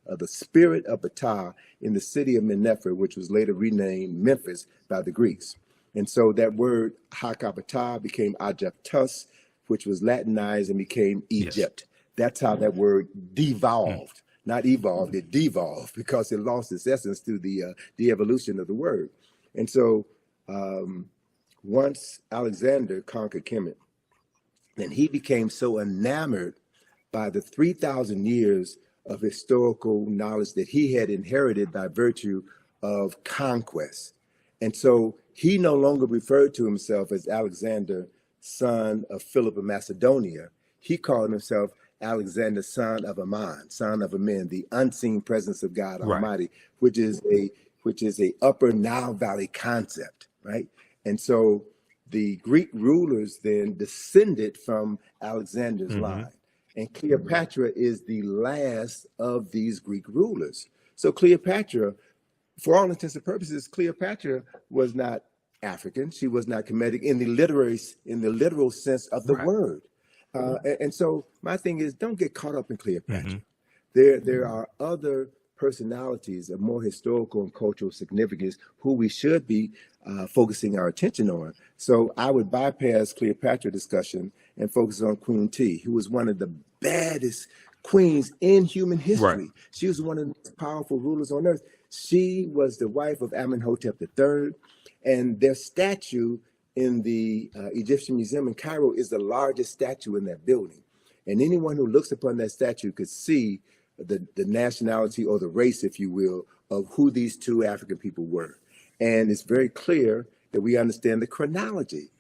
of the spirit of Ptah in the city of Mennefer, which was later renamed Memphis by the Greeks. And so that word Ha-Ka-Ptah became Aegyptus, which was Latinized and became Egypt. That's how that word devolved, not evolved, it devolved because it lost its essence through the evolution of the word. And so once Alexander conquered Kemet, and he became so enamored by the 3,000 years of historical knowledge that he had inherited by virtue of conquest. And so he no longer referred to himself as Alexander, son of Philip of Macedonia. He called himself Alexander, son of Ammon, son of Amen, the unseen presence of God Almighty, which is a upper Nile Valley concept, right? And so the Greek rulers then descended from Alexander's line. And Cleopatra is the last of these Greek rulers. So Cleopatra, for all intents and purposes, Cleopatra was not African. She was not Kemetic in the literal sense of the word. And so my thing is, don't get caught up in Cleopatra. There are other personalities of more historical and cultural significance who we should be focusing our attention on. So I would bypass Cleopatra discussion and focus on Queen T, who was one of the baddest queens in human history. She was one of the most powerful rulers on earth. She was the wife of Amenhotep III, and their statue in the Egyptian Museum in Cairo is the largest statue in that building. And anyone who looks upon that statue could see the nationality or the race, if you will, of who these two African people were. And it's very clear that we understand the chronology.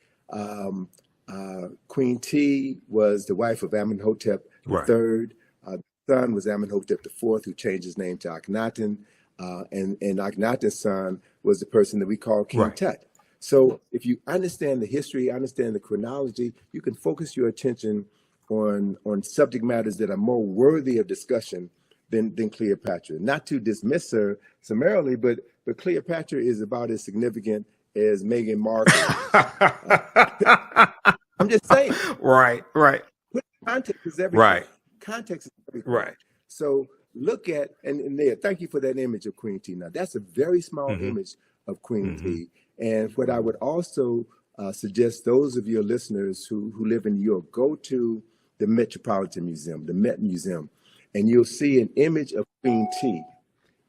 Queen T was the wife of Amenhotep III. The son was Amenhotep IV, who changed his name to Akhenaten. And Akhenaten's son was the person that we call King Tut. So if you understand the history, understand the chronology, you can focus your attention on subject matters that are more worthy of discussion than Cleopatra. Not to dismiss her summarily, but Cleopatra is about as significant as Meghan Markle. I'm just saying. Right. Context is everything. Context is everything. So look at, and there, thank you for that image of Queen T. Now, that's a very small image of Queen T. And what I would also suggest those of your listeners who live in New York, go to the Metropolitan Museum, the Met Museum, and you'll see an image of Queen T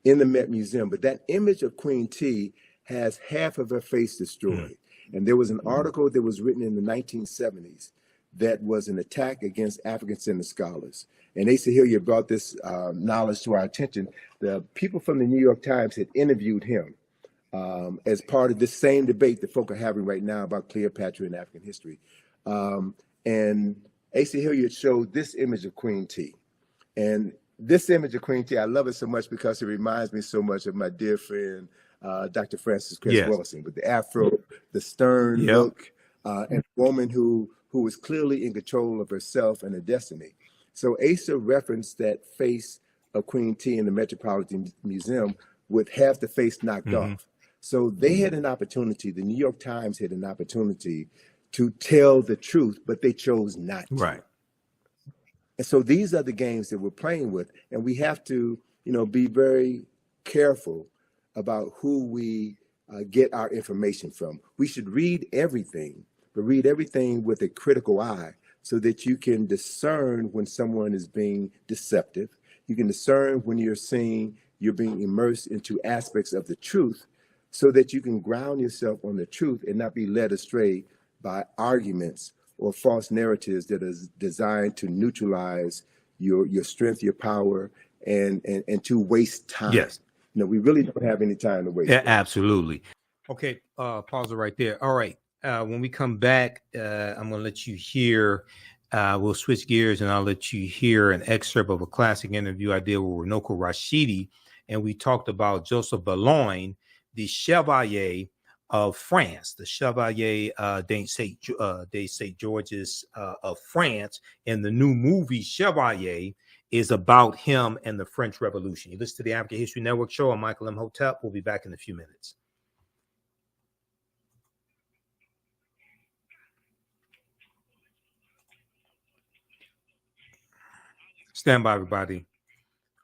in the Met Museum. But that image of Queen T has half of her face destroyed. And there was an article that was written in the 1970s that was an attack against African-centered scholars. And Asa Hilliard brought this knowledge to our attention. The people from the New York Times had interviewed him as part of this same debate that folk are having right now about Cleopatra and African history. And Asa Hilliard showed this image of Queen T. And this image of Queen T, I love it so much because it reminds me so much of my dear friend, Dr. Francis Chris Wilson, with the afro, the stern look, and a woman who was clearly in control of herself and her destiny. So Asa referenced that face of Queen T in the Metropolitan Museum with half the face knocked off. So they had an opportunity, the New York Times had an opportunity to tell the truth, but they chose not to. And so these are the games that we're playing with, and we have to be very careful about who we get our information from. We should read everything, but read everything with a critical eye so that you can discern when someone is being deceptive. You can discern when you're being immersed into aspects of the truth so that you can ground yourself on the truth and not be led astray by arguments or false narratives that are designed to neutralize your strength, your power, and to waste time. Yes. We really don't have any time to waste. Yeah, absolutely. Okay, pause it right there. All right. When we come back, I'm going to let you hear, we'll switch gears and I'll let you hear an excerpt of a classic interview I did with Runoko Rashidi. And we talked about Joseph Bologne, the Chevalier of France, the Chevalier de St. Georges of France. And the new movie Chevalier is about him and the French Revolution. You listen to the African History Network show. I'm Michael Imhotep. We'll be back in a few minutes. Stand by, everybody.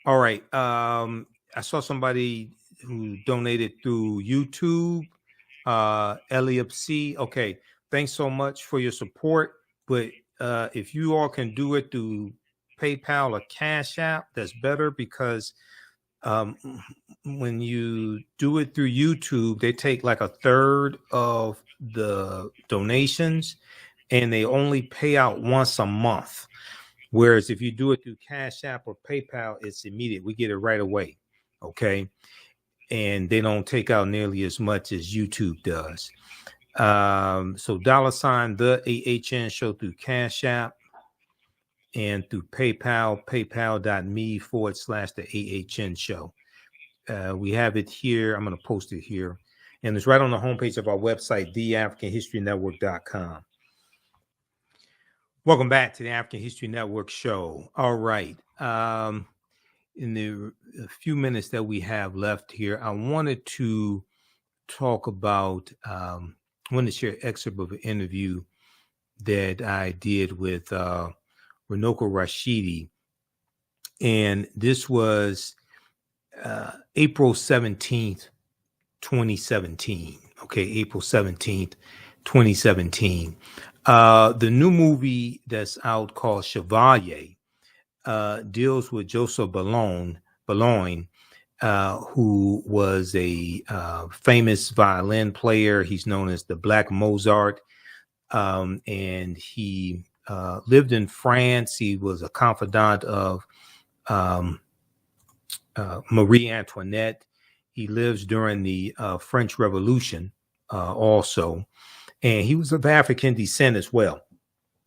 All right. I saw somebody who donated through YouTube. Elliot C. Okay. Thanks so much for your support. But if you all can do it through PayPal or Cash App, that's better, because when you do it through YouTube, they take like a third of the donations and they only pay out once a month. Whereas if you do it through Cash App or PayPal, it's immediate. We get it right away. Okay. And they don't take out nearly as much as YouTube does. So $ TheAHNShow through Cash App and through PayPal, paypal.me/TheAHNShow. We have it here. I'm going to post it here. And it's right on the homepage of our website, TheAfricanHistoryNetwork.com. Welcome back to the African History Network show. All right. In the few minutes that we have left here, I wanted to talk about, I wanted to share an excerpt of an interview that I did with Runoko Rashidi. And this was April 17th, 2017. Okay, April 17th, 2017. The new movie that's out called Chevalier deals with Joseph Bologne, who was a famous violin player. He's known as the Black Mozart, and he lived in France. He was a confidant of Marie Antoinette. He lives during the French Revolution also. And he was of African descent as well.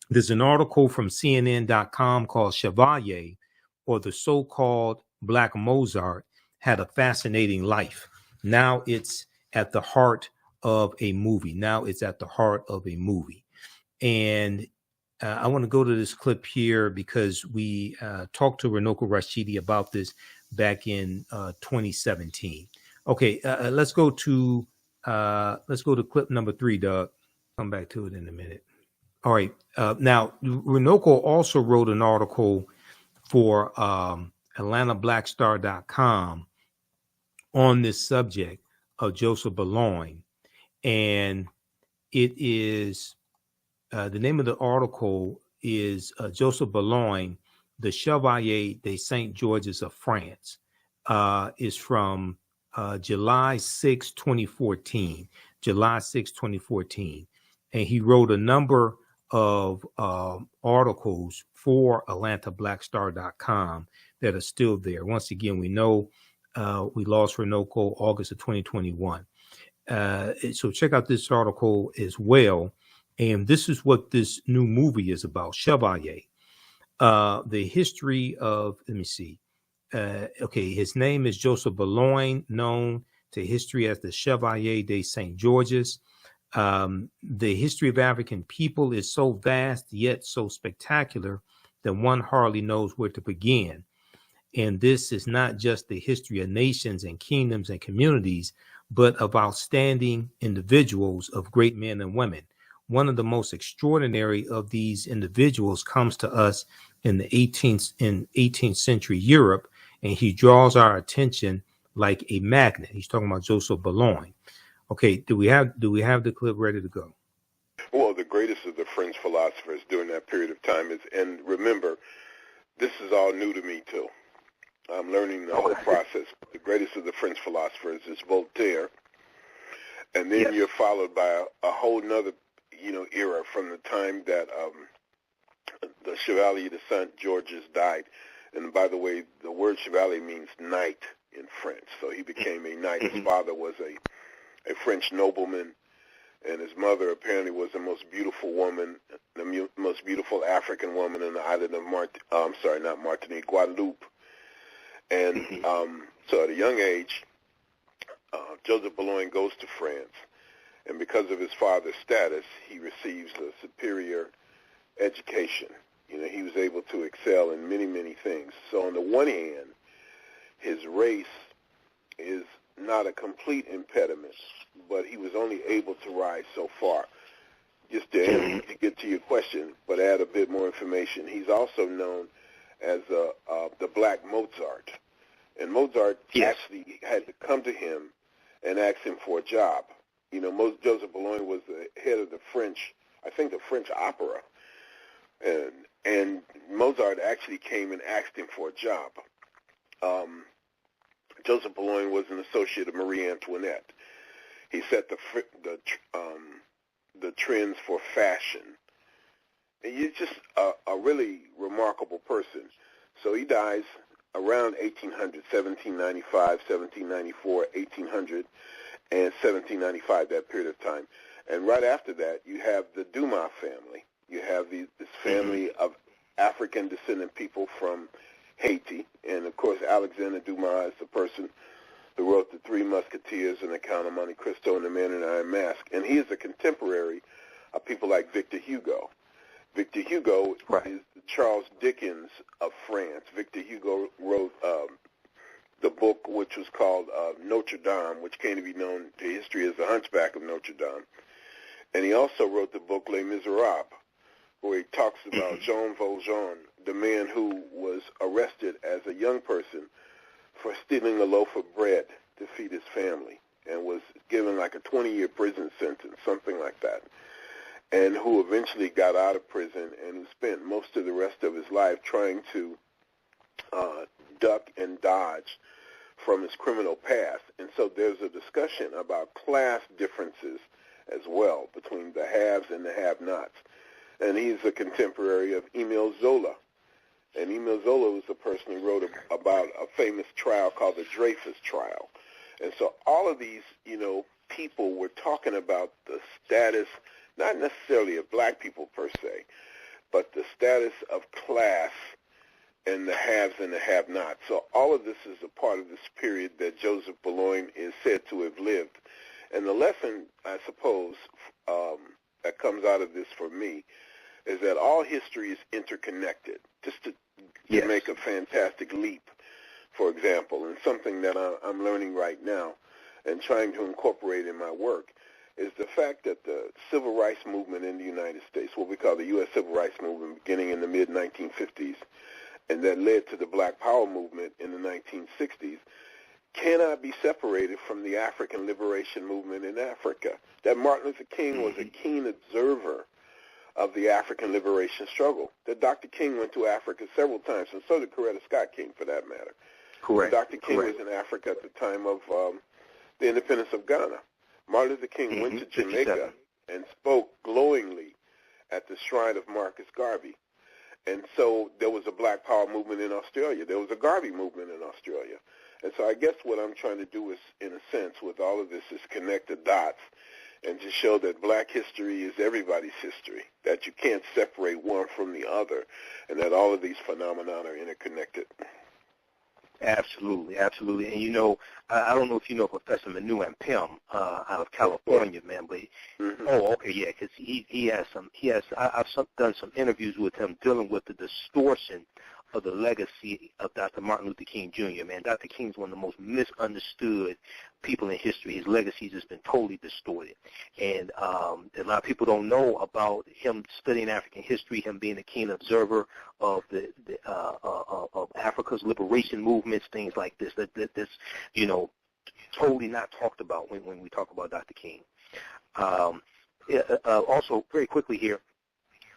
There's an article from CNN.com called Chevalier, or the so-called Black Mozart, had a fascinating life. Now it's at the heart of a movie. And I want to go to this clip here because we talked to Runoko Rashidi about this back in 2017. Okay, let's go to clip number 3, Doug. Come back to it in a minute. All right. Now, Runoko also wrote an article for AtlantaBlackStar.com on this subject of Joseph Bologne. And it is, the name of the article is Joseph Bologne, the Chevalier de St. Georges of France, is from July 6, 2014. July 6, 2014. And he wrote a number of articles for AtlantaBlackStar.com that are still there. Once again, we know we lost Runoko August of 2021. So check out this article as well. And this is what this new movie is about, Chevalier. The history of, let me see. Okay, his name is Joseph Bologne, known to history as the Chevalier de St. Georges. The history of African people is so vast yet so spectacular that one hardly knows where to begin. And this is not just the history of nations and kingdoms and communities, but of outstanding individuals, of great men and women. One of the most extraordinary of these individuals comes to us in the 18th century Europe and he draws our attention like a magnet. He's talking about Joseph Bologne. Okay, do we have the clip ready to go? Well, the greatest of the French philosophers during that period of time is, and remember, this is all new to me too. I'm learning the whole process. The greatest of the French philosophers is Voltaire, and then you're followed by a whole nother, era from the time that the Chevalier de Saint Georges died. And by the way, the word Chevalier means knight in French, so he became a knight. His father was a French nobleman, and his mother apparently was the most beautiful woman, the most beautiful African woman in the island of Guadeloupe. And so at a young age, Joseph Bologne goes to France, and because of his father's status, he receives a superior education. He was able to excel in many, many things. So on the one hand, his race is not a complete impediment, but he was only able to rise so far. Just to get to your question, but add a bit more information, he's also known as the Black Mozart. And Mozart actually had to come to him and ask him for a job. Joseph Bologne was the head of the French opera. And Mozart actually came and asked him for a job. Joseph Bologne was an associate of Marie Antoinette. He set the trends for fashion. And he's just a really remarkable person. So he dies around 1800, 1795, 1794, 1800, and 1795, that period of time. And right after that, you have the Dumas family. You have this family of African descendant people from Haiti. And, of course, Alexander Dumas is the person who wrote The Three Musketeers and The Count of Monte Cristo and The Man in the Iron Mask. And he is a contemporary of people like Victor Hugo. Victor Hugo is the Charles Dickens of France. Victor Hugo wrote the book which was called Notre Dame, which came to be known to history as The Hunchback of Notre Dame. And he also wrote the book Les Miserables, where he talks about Jean Valjean, the man who was arrested as a young person for stealing a loaf of bread to feed his family and was given like a 20-year prison sentence, something like that, and who eventually got out of prison and who spent most of the rest of his life trying to duck and dodge from his criminal past. And so there's a discussion about class differences as well between the haves and the have-nots. And he's a contemporary of Emile Zola. And Emile Zola was the person who wrote about a famous trial called the Dreyfus Trial. And so all of these, people were talking about the status, not necessarily of black people per se, but the status of class and the haves and the have-nots. So all of this is a part of this period that Joseph Bologne is said to have lived. And the lesson, I suppose, that comes out of this for me is that all history is interconnected. Just to make a fantastic leap, for example, and something that I'm learning right now and trying to incorporate in my work is the fact that the civil rights movement in the United States, what we call the U.S. Civil Rights Movement beginning in the mid-1950s, and that led to the Black Power movement in the 1960s, cannot be separated from the African liberation movement in Africa. That Martin Luther King was a keen observer of the African liberation struggle. That Dr. King went to Africa several times, and so did Coretta Scott King, for that matter. Correct. Dr. King was in Africa at the time of the independence of Ghana. Martin Luther King went to Jamaica and spoke glowingly at the shrine of Marcus Garvey. And so there was a Black Power movement in Australia. There was a Garvey movement in Australia. And so I guess what I'm trying to do is, in a sense, with all of this, is connect the dots and to show that black history is everybody's history, that you can't separate one from the other, and that all of these phenomena are interconnected. Absolutely, absolutely. And I don't know if you know Professor Manu and Pim out of California, man, but because he has I've done some interviews with him dealing with the distortion of the legacy of Dr. Martin Luther King Jr., man. Dr. King's one of the most misunderstood people in history. His legacy has just been totally distorted. And a lot of people don't know about him studying African history, him being a keen observer of of Africa's liberation movements, things like this. That's, you know, totally not talked about when we talk about Dr. King. Also, very quickly here,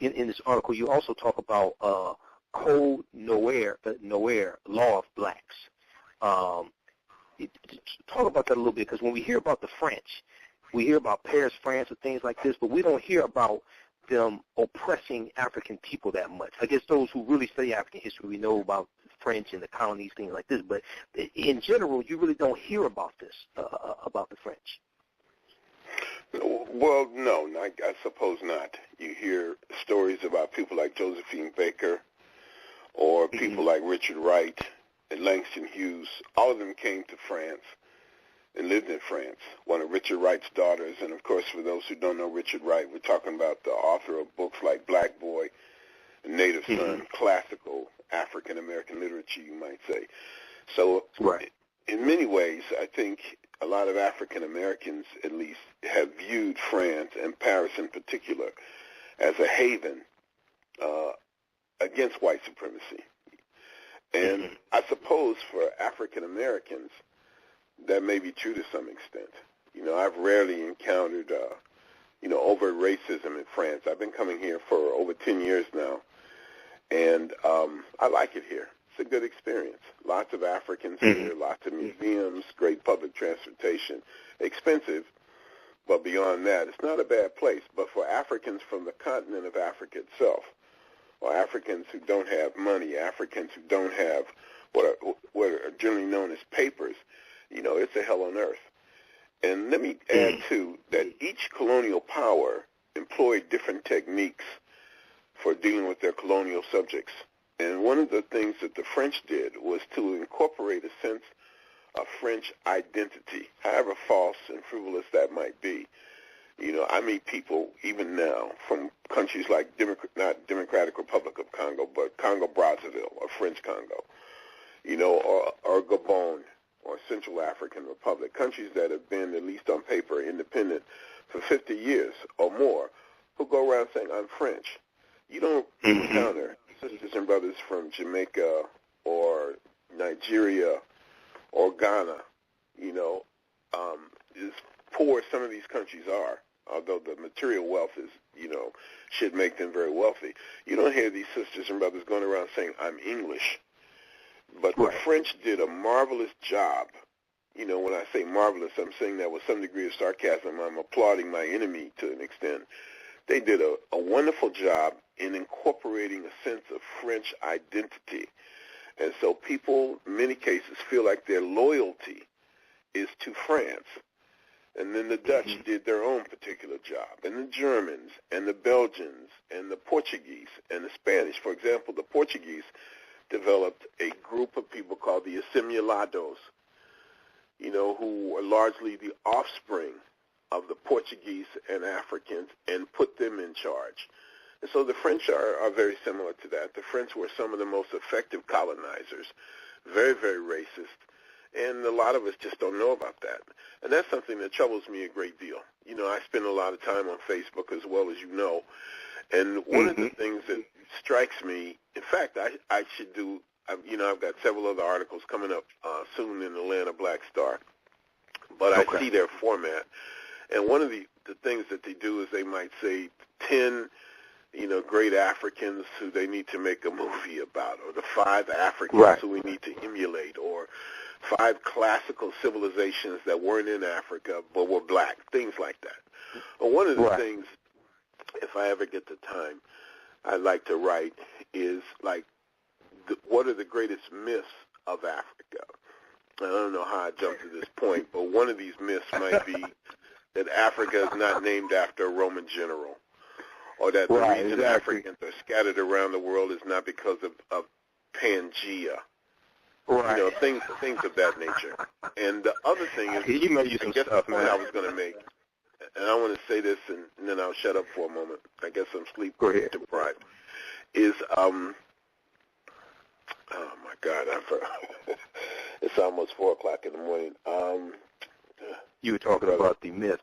in this article, you also talk about Code Noir, Law of Blacks. Talk about that a little bit, because when we hear about the French, we hear about Paris, France, and things like this, but we don't hear about them oppressing African people that much. I guess those who really study African history, we know about the French and the colonies, things like this, but in general, you really don't hear about this, about the French. Well, no, I suppose not. You hear stories about people like Josephine Baker or people like Richard Wright and Langston Hughes. All of them came to France and lived in France. One of Richard Wright's daughters, and of course, for those who don't know Richard Wright, we're talking about the author of books like Black Boy, Native Son, classical African-American literature, you might say. So in many ways, I think a lot of African Americans, at least, have viewed France, and Paris in particular, as a haven against white supremacy. And I suppose for African Americans, that may be true to some extent. You know, I've rarely encountered, overt racism in France. I've been coming here for over 10 years now, and I like it here. It's a good experience. Lots of Africans here, lots of museums, great public transportation, expensive, but beyond that, it's not a bad place. But for Africans from the continent of Africa itself, or Africans who don't have money, Africans who don't have what are generally known as papers, you know, it's a hell on earth. And let me add, too, that each colonial power employed different techniques for dealing with their colonial subjects. And one of the things that the French did was to incorporate a sense of French identity, however false and frivolous that might be. You know, I meet people even now from countries like not Democratic Republic of Congo, but Congo-Brazzaville or French Congo, you know, or Gabon or Central African Republic, countries that have been, at least on paper, independent for 50 years or more, who go around saying, I'm French. You don't encounter sisters and brothers from Jamaica or Nigeria or Ghana, you know, as poor as some of these countries are, although the material wealth is, you know, should make them very wealthy. You don't hear these sisters and brothers going around saying, I'm English. But the French did a marvelous job. You know, when I say marvelous, I'm saying that with some degree of sarcasm. I'm applauding my enemy to an extent. They did a wonderful job in incorporating a sense of French identity. And so people, in many cases, feel like their loyalty is to France. And then the Dutch did their own particular job, and the Germans, and the Belgians, and the Portuguese, and the Spanish. For example, the Portuguese developed a group of people called the Assimilados, you know, who are largely the offspring of the Portuguese and Africans, and put them in charge. And so the French are very similar to that. The French were some of the most effective colonizers, very, very racist, and a lot of us just don't know about that. And that's something that troubles me a great deal. You know, I spend a lot of time on Facebook, as well as you know, and one of the things that strikes me, in fact, I should do, you know, I've got several other articles coming up soon in Atlanta Black Star, but I see their format. And one of the things that they do is they might say 10, you know, great Africans who they need to make a movie about, or the 5 Africans who we need to emulate, or 5 classical civilizations that weren't in Africa but were black, things like that. But one of the things, if I ever get the time, I'd like to write is, like, what are the greatest myths of Africa? I don't know how I jumped to this point, but one of these myths might be that Africa is not named after a Roman general, or that the reason Africans are scattered around the world is not because of Pangea. You know, things of that nature. And the other thing is, I guess the point I was going to make, and I want to say this, and then I'll shut up for a moment. I guess I'm sleep deprived. Is Oh my God, it's almost 4 o'clock in the morning. You were talking about the myths.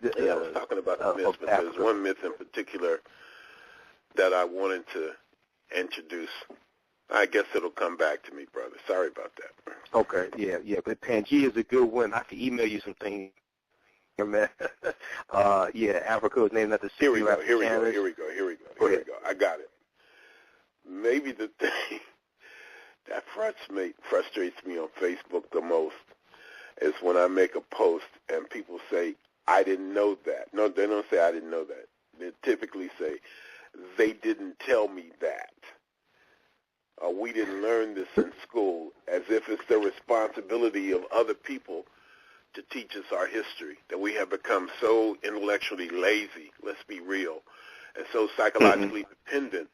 Yeah, I was talking about the myths, but there's one myth in particular that I wanted to introduce. I guess it'll come back to me, brother. Sorry about that. Okay, yeah, but Pangea is a good one. I can email you some things, man. Yeah, Africa was named after Here we go. I got it. Maybe the thing that frustrates me on Facebook the most is when I make a post and people say, I didn't know that. No, they don't say I didn't know that. They typically say, they didn't tell me that. We didn't learn this in school, as if it's the responsibility of other people to teach us our history, that we have become so intellectually lazy, let's be real, and so psychologically dependent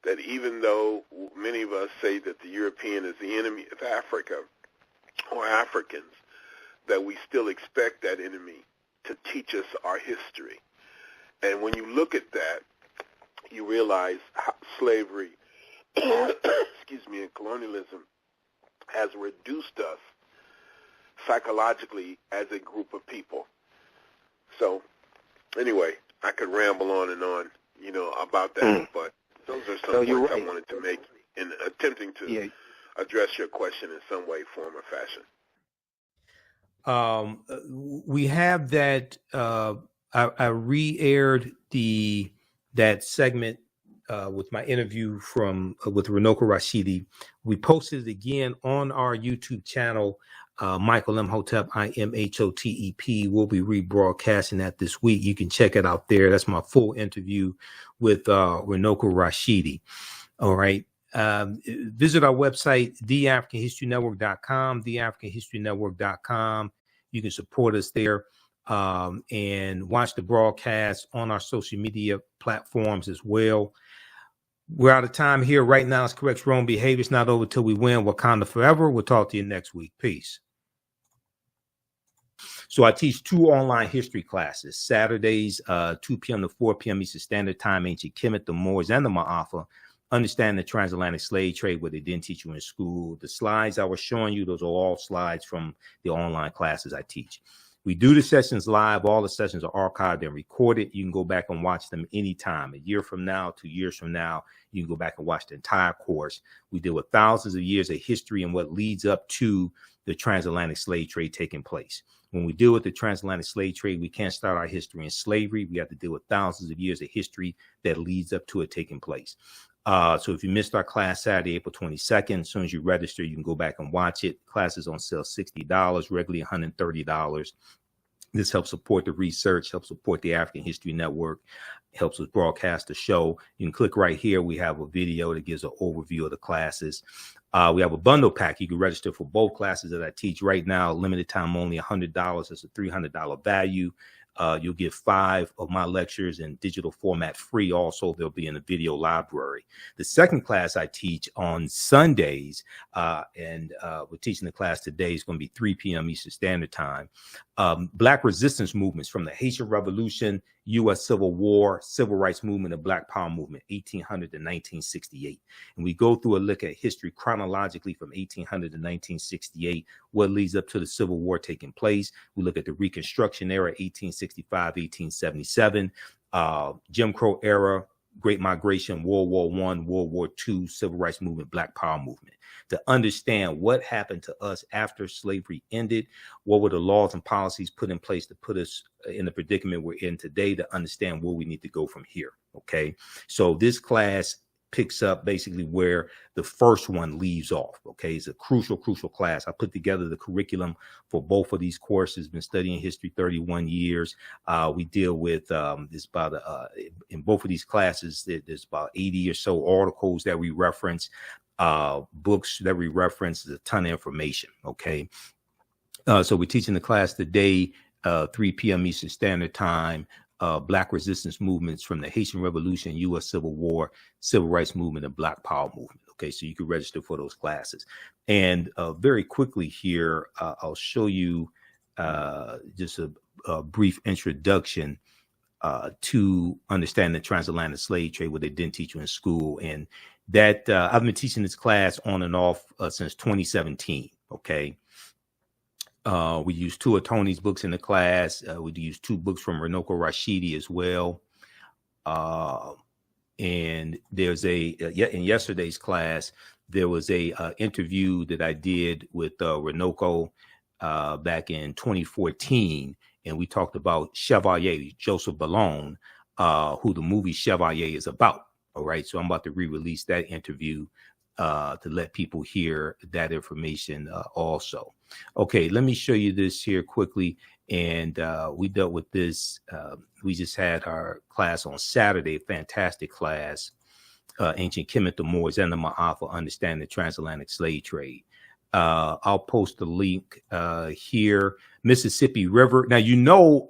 that even though many of us say that the European is the enemy of Africa or Africans, that we still expect that enemy to teach us our history. And when you look at that, you realize how slavery, and colonialism has reduced us psychologically as a group of people. So, anyway, I could ramble on and on, about that, but those are some points I wanted to make in attempting to address your question in some way, form, or fashion. We have that. I re-aired that segment with my interview with Runoko Rashidi. We posted it again on our YouTube channel. Michael Imhotep, Imhotep. We'll be rebroadcasting that this week. You can check it out there. That's my full interview with Runoko Rashidi. All right. Visit our website, TheAHNShow.com, TheAHNShow.com. You can support us there and watch the broadcast on our social media platforms as well. We're out of time here. Right now, it's correct wrong behavior. It's not over till we win. Wakanda forever. We'll talk to you next week. Peace. So I teach 2 online history classes, Saturdays, 2 p.m. to 4 p.m. Eastern Standard Time, Ancient Kemet, the Moors, and the Ma'afa. Understand the transatlantic slave trade, what they didn't teach you in school. The slides I was showing you, those are all slides from the online classes I teach. We do the sessions live. All the sessions are archived and recorded. You can go back and watch them anytime. A year from now, 2 years from now, you can go back and watch the entire course. We deal with thousands of years of history and what leads up to the transatlantic slave trade taking place. When we deal with the transatlantic slave trade, we can't start our history in slavery. We have to deal with thousands of years of history that leads up to it taking place. So if you missed our class Saturday, April 22nd, as soon as you register, you can go back and watch it. Class is on sale $60, regularly $130. This helps support the research, helps support the African History Network, helps us broadcast the show. You can click right here. We have a video that gives an overview of the classes. We have a bundle pack. You can register for both classes that I teach right now. Limited time only, $100. It's a $300 value. You'll get 5 of my lectures in digital format free. Also, they'll be in the video library. The second class I teach on Sundays, and we're teaching the class today, is going to be 3 p.m. Eastern Standard Time. Black resistance movements from the Haitian Revolution, U.S. Civil War, Civil Rights Movement, and Black Power Movement, 1800 to 1968. And we go through a look at history chronologically from 1800 to 1968, what leads up to the Civil War taking place. We look at the Reconstruction era, 1865, 1877, Jim Crow era, Great Migration, World War I, World War II, Civil Rights Movement, Black Power Movement. To understand what happened to us after slavery ended, what were the laws and policies put in place to put us in the predicament we're in today, to understand where we need to go from here. Okay, so this class picks up basically where the first one leaves off. Okay, it's a crucial class. I put together the curriculum for both of these courses. Been studying history 31 years. We deal with this about in both of these classes. There's about 80 or so articles that we reference, books that we reference. There's a ton of information. Okay, so we're teaching the class today, 3 p.m. Eastern Standard Time. Black resistance movements from the Haitian Revolution, U.S. Civil War, Civil Rights Movement, and Black Power Movement. Okay, so you can register for those classes. And very quickly here, I'll show you just a brief introduction to understand the transatlantic slave trade, what they didn't teach you in school. And that I've been teaching this class on and off since 2017. Okay. We use 2 of Tony's books in the class. We use 2 books from Runoko Rashidi as well. And there's in yesterday's class, there was a interview that I did with Runoko back in 2014. And we talked about Chevalier, Joseph Bologne, who the movie Chevalier is about. All right. So I'm about to re-release that interview to let people hear that information also. Okay, let me show you this here quickly. And we dealt with this. We just had our class on Saturday, fantastic class, Ancient Kemet, the Moors, and the Ma'afa, Understanding the Transatlantic Slave Trade. I'll post the link here. Mississippi River. Now, you know,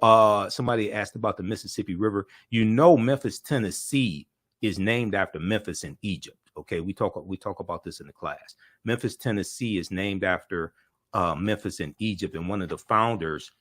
somebody asked about the Mississippi River. You know, Memphis, Tennessee is named after Memphis in Egypt. Okay, we talk about this in the class. Memphis, Tennessee is named after Memphis in Egypt, and one of the founders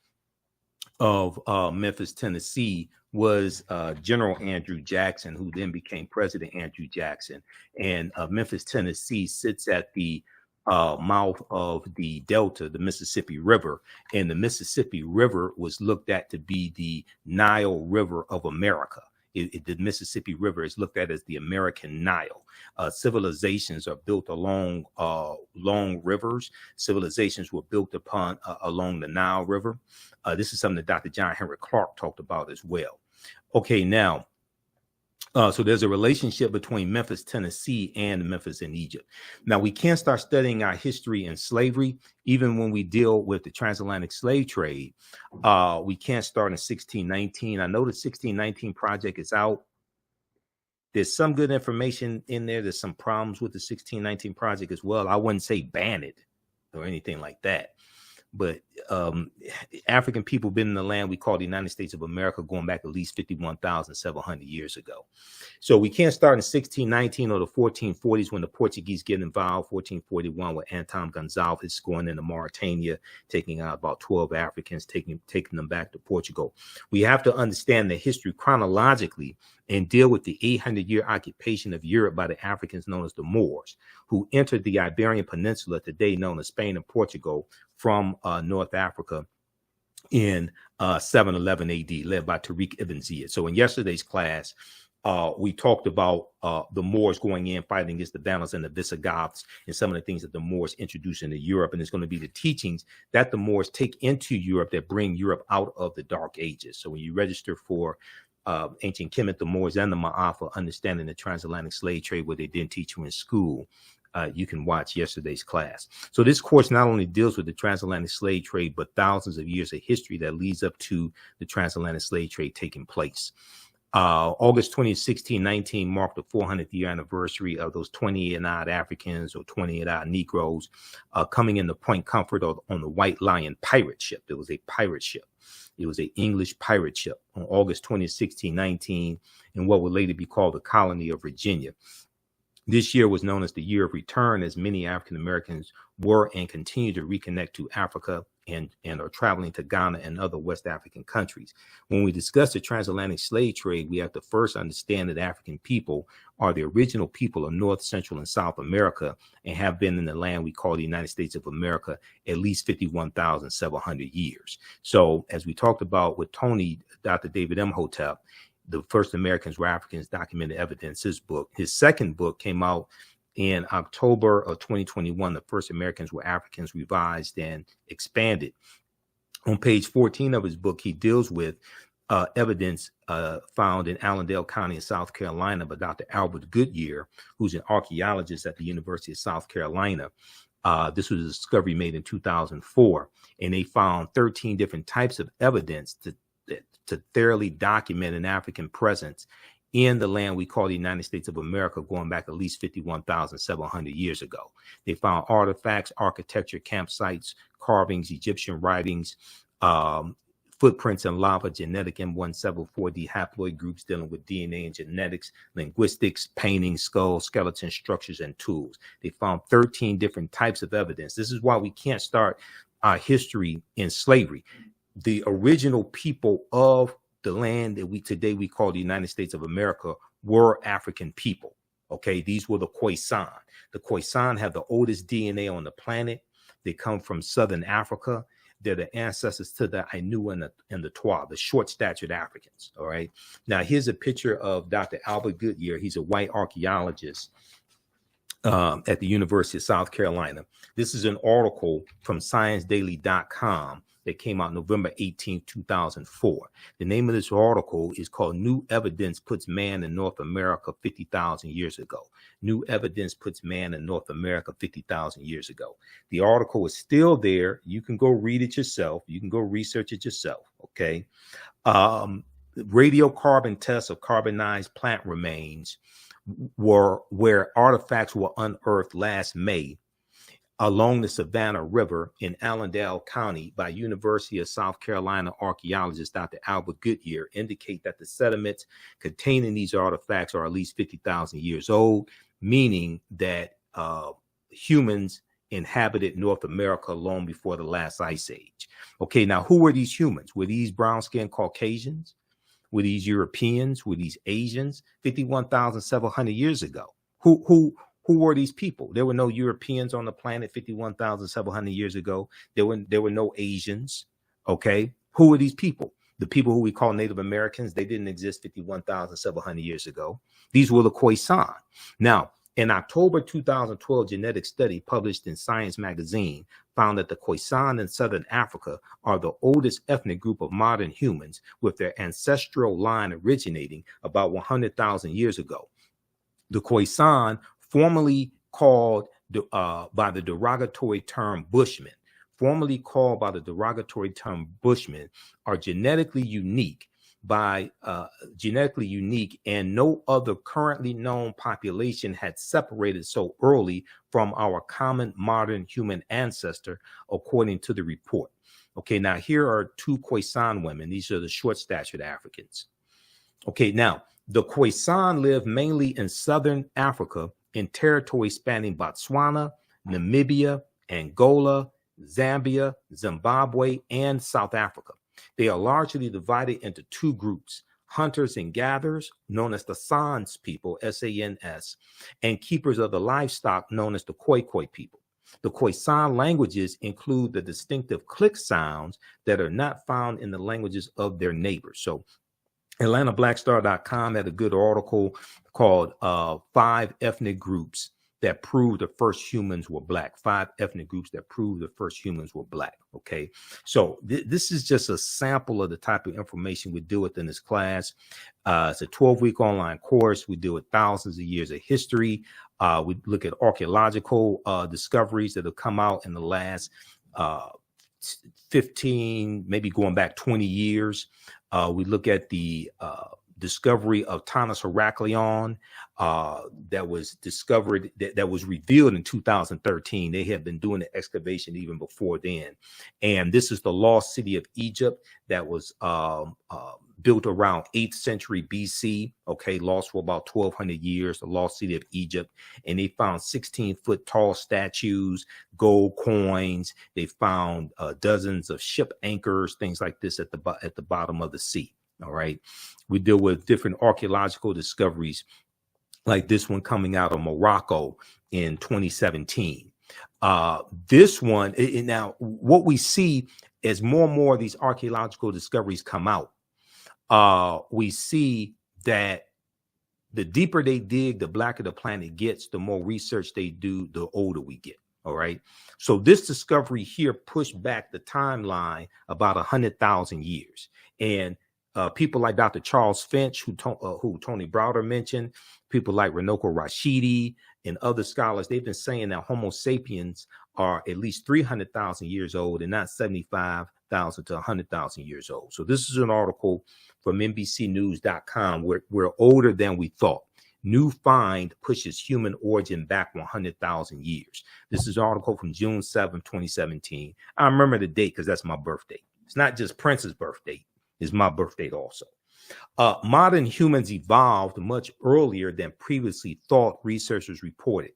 of Memphis, Tennessee was General Andrew Jackson, who then became President Andrew Jackson. And Memphis, Tennessee sits at the mouth of the Delta, the Mississippi River, and the Mississippi River was looked at to be the Nile River of America. The Mississippi River is looked at as the American Nile. Civilizations are built along long rivers. Civilizations were built upon along the Nile River. This is something that Dr. John Henry Clark talked about as well. Okay, now, so there's a relationship between Memphis, Tennessee, and Memphis in Egypt. Now, we can't start studying our history in slavery, even when we deal with the transatlantic slave trade. We can't start in 1619. I know the 1619 project is out. There's some good information in there. There's some problems with the 1619 project as well. I wouldn't say ban it or anything like that. But African people been in the land we call the United States of America going back at least 51,700 years ago. So we can't start in 1619 or the 1440s when the Portuguese get involved, 1441 with Anton Gonzalez going into Mauritania, taking out about 12 Africans, taking them back to Portugal. We have to understand the history chronologically and deal with the 800-year occupation of Europe by the Africans known as the Moors, who entered the Iberian Peninsula, today known as Spain and Portugal, from North Africa in 711 AD, led by Tariq ibn Ziyad. So in yesterday's class, we talked about the Moors going in, fighting against the Vandals and the Visigoths, and some of the things that the Moors introduced into Europe. And it's going to be the teachings that the Moors take into Europe that bring Europe out of the Dark Ages. So when you register for Ancient Kemet, the Moors, and the Ma'afa, Understanding the Transatlantic Slave Trade, what they didn't teach you in school, you can watch yesterday's class. So this course not only deals with the transatlantic slave trade, but thousands of years of history that leads up to the transatlantic slave trade taking place. August 20, 1619 marked the 400th year anniversary of those 20-odd Africans or 20-odd Negroes coming into Point Comfort on the White Lion pirate ship. It was a pirate ship. It was an English pirate ship on August 20, 1619, in what would later be called the colony of Virginia. This year was known as the Year of Return, as many African Americans were and continue to reconnect to Africa and are traveling to Ghana and other West African countries. When we discuss the transatlantic slave trade, we have to first understand that African people are the original people of North, Central, and South America and have been in the land we call the United States of America at least 51,700 years. So as we talked about with Tony, Dr. David Imhotep, the first Americans were Africans, documented evidence. His second book came out in October of 2021. The first Americans were Africans, revised and expanded. On page 14 of his book, he deals with evidence found in Allendale County in South Carolina by Dr. Albert Goodyear, who's an archaeologist at the University of South Carolina. This was a discovery made in 2004, and they found 13 different types of evidence to thoroughly document an African presence in the land we call the United States of America, going back at least 51,700 years ago. They found artifacts, architecture, campsites, carvings, Egyptian writings, footprints in lava, genetic M174D haploid groups dealing with DNA and genetics, linguistics, paintings, skulls, skeletons, structures, and tools. They found 13 different types of evidence. This is why we can't start our history in slavery. The original people of the land that we call the United States of America were African people. Okay, these were the Khoisan. The Khoisan have the oldest DNA on the planet. They come from southern Africa. They're the ancestors to the Ainu and the Twa, the short-statured Africans. All right. Now, here's a picture of Dr. Albert Goodyear. He's a white archaeologist at the University of South Carolina. This is an article from ScienceDaily.com that came out November 18, 2004. The name of this article is called New Evidence Puts Man in North America 50,000 Years Ago. New Evidence Puts Man in North America 50,000 years ago. The article is still there. You can go read it yourself. You can go research it yourself, okay? Radiocarbon tests of carbonized plant remains were where artifacts were unearthed last May along the Savannah River in Allendale County by University of South Carolina archaeologist Dr. Albert Goodyear indicate that the sediments containing these artifacts are at least 50,000 years old, meaning that humans inhabited North America long before the last ice age. Okay, now who were these humans? Were these brown-skinned Caucasians? Were these Europeans? Were these Asians? 51,700 years ago. Who were these people? There were no Europeans on the planet 51,700 years ago. There were no Asians. Okay, who were these people? The people who we call Native Americans, they didn't exist 51,700 years ago. These were the Khoisan. Now, in October 2012, genetic study published in Science magazine found that the Khoisan in southern Africa are the oldest ethnic group of modern humans, with their ancestral line originating about 100,000 years ago. The Khoisan, formerly called by the derogatory term Bushmen, are genetically unique and no other currently known population had separated so early from our common modern human ancestor, according to the report. Okay, now here are two Khoisan women. These are the short-statured Africans. Okay, now the Khoisan live mainly in southern Africa in territory spanning Botswana, Namibia, Angola, Zambia, Zimbabwe, and South Africa. They are largely divided into two groups: hunters and gatherers, known as the Sans people, S-A-N-S, and keepers of the livestock, known as the Khoikhoi people. The Khoisan languages include the distinctive click sounds that are not found in the languages of their neighbors. So AtlantaBlackStar.com had a good article called 5 Ethnic Groups That Prove the First Humans Were Black. 5 ethnic groups that prove the first humans were black. Okay, so this is just a sample of the type of information we deal with in this class. It's a 12-week online course. We deal with thousands of years of history. We look at archaeological discoveries that have come out in the last 15, maybe going back 20 years. We look at the discovery of Tanis Heraklion that was discovered, that was revealed in 2013. They had been doing the excavation even before then. And this is the lost city of Egypt that was built around 8th century BC, okay, lost for about 1,200 years, the lost city of Egypt. And they found 16-foot tall statues, gold coins. They found dozens of ship anchors, things like this at the bottom of the sea. All right. We deal with different archaeological discoveries like this one coming out of Morocco in 2017. This one, now what we see as more and more of these archaeological discoveries come out, we see that the deeper they dig, the blacker the planet gets, the more research they do, the older we get. All right. So this discovery here pushed back the timeline about 100,000 years. And people like Dr. Charles Finch, who Tony Browder mentioned, people like Runoko Rashidi and other scholars, they've been saying that Homo sapiens are at least 300,000 years old and not 75,000 to 100,000 years old. So this is an article from NBCnews.com. We're older than we thought. New find pushes human origin back 100,000 years. This is an article from June 7, 2017. I remember the date because that's my birthday. It's not just Prince's birthday. Is my birthday also. Modern humans evolved much earlier than previously thought, researchers reported.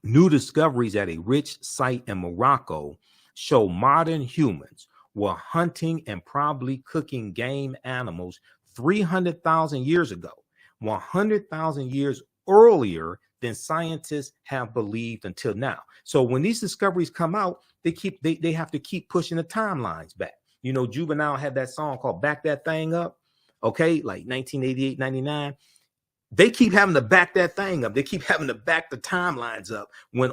New discoveries at a rich site in Morocco show modern humans were hunting and probably cooking game animals 300,000 years ago. 100,000 years earlier than scientists have believed until now. So when these discoveries come out, they have to keep pushing the timelines back. You know, Juvenile had that song called Back That Thing Up, okay, like 1988, 99. They keep having to back that thing up. They keep having to back the timelines up when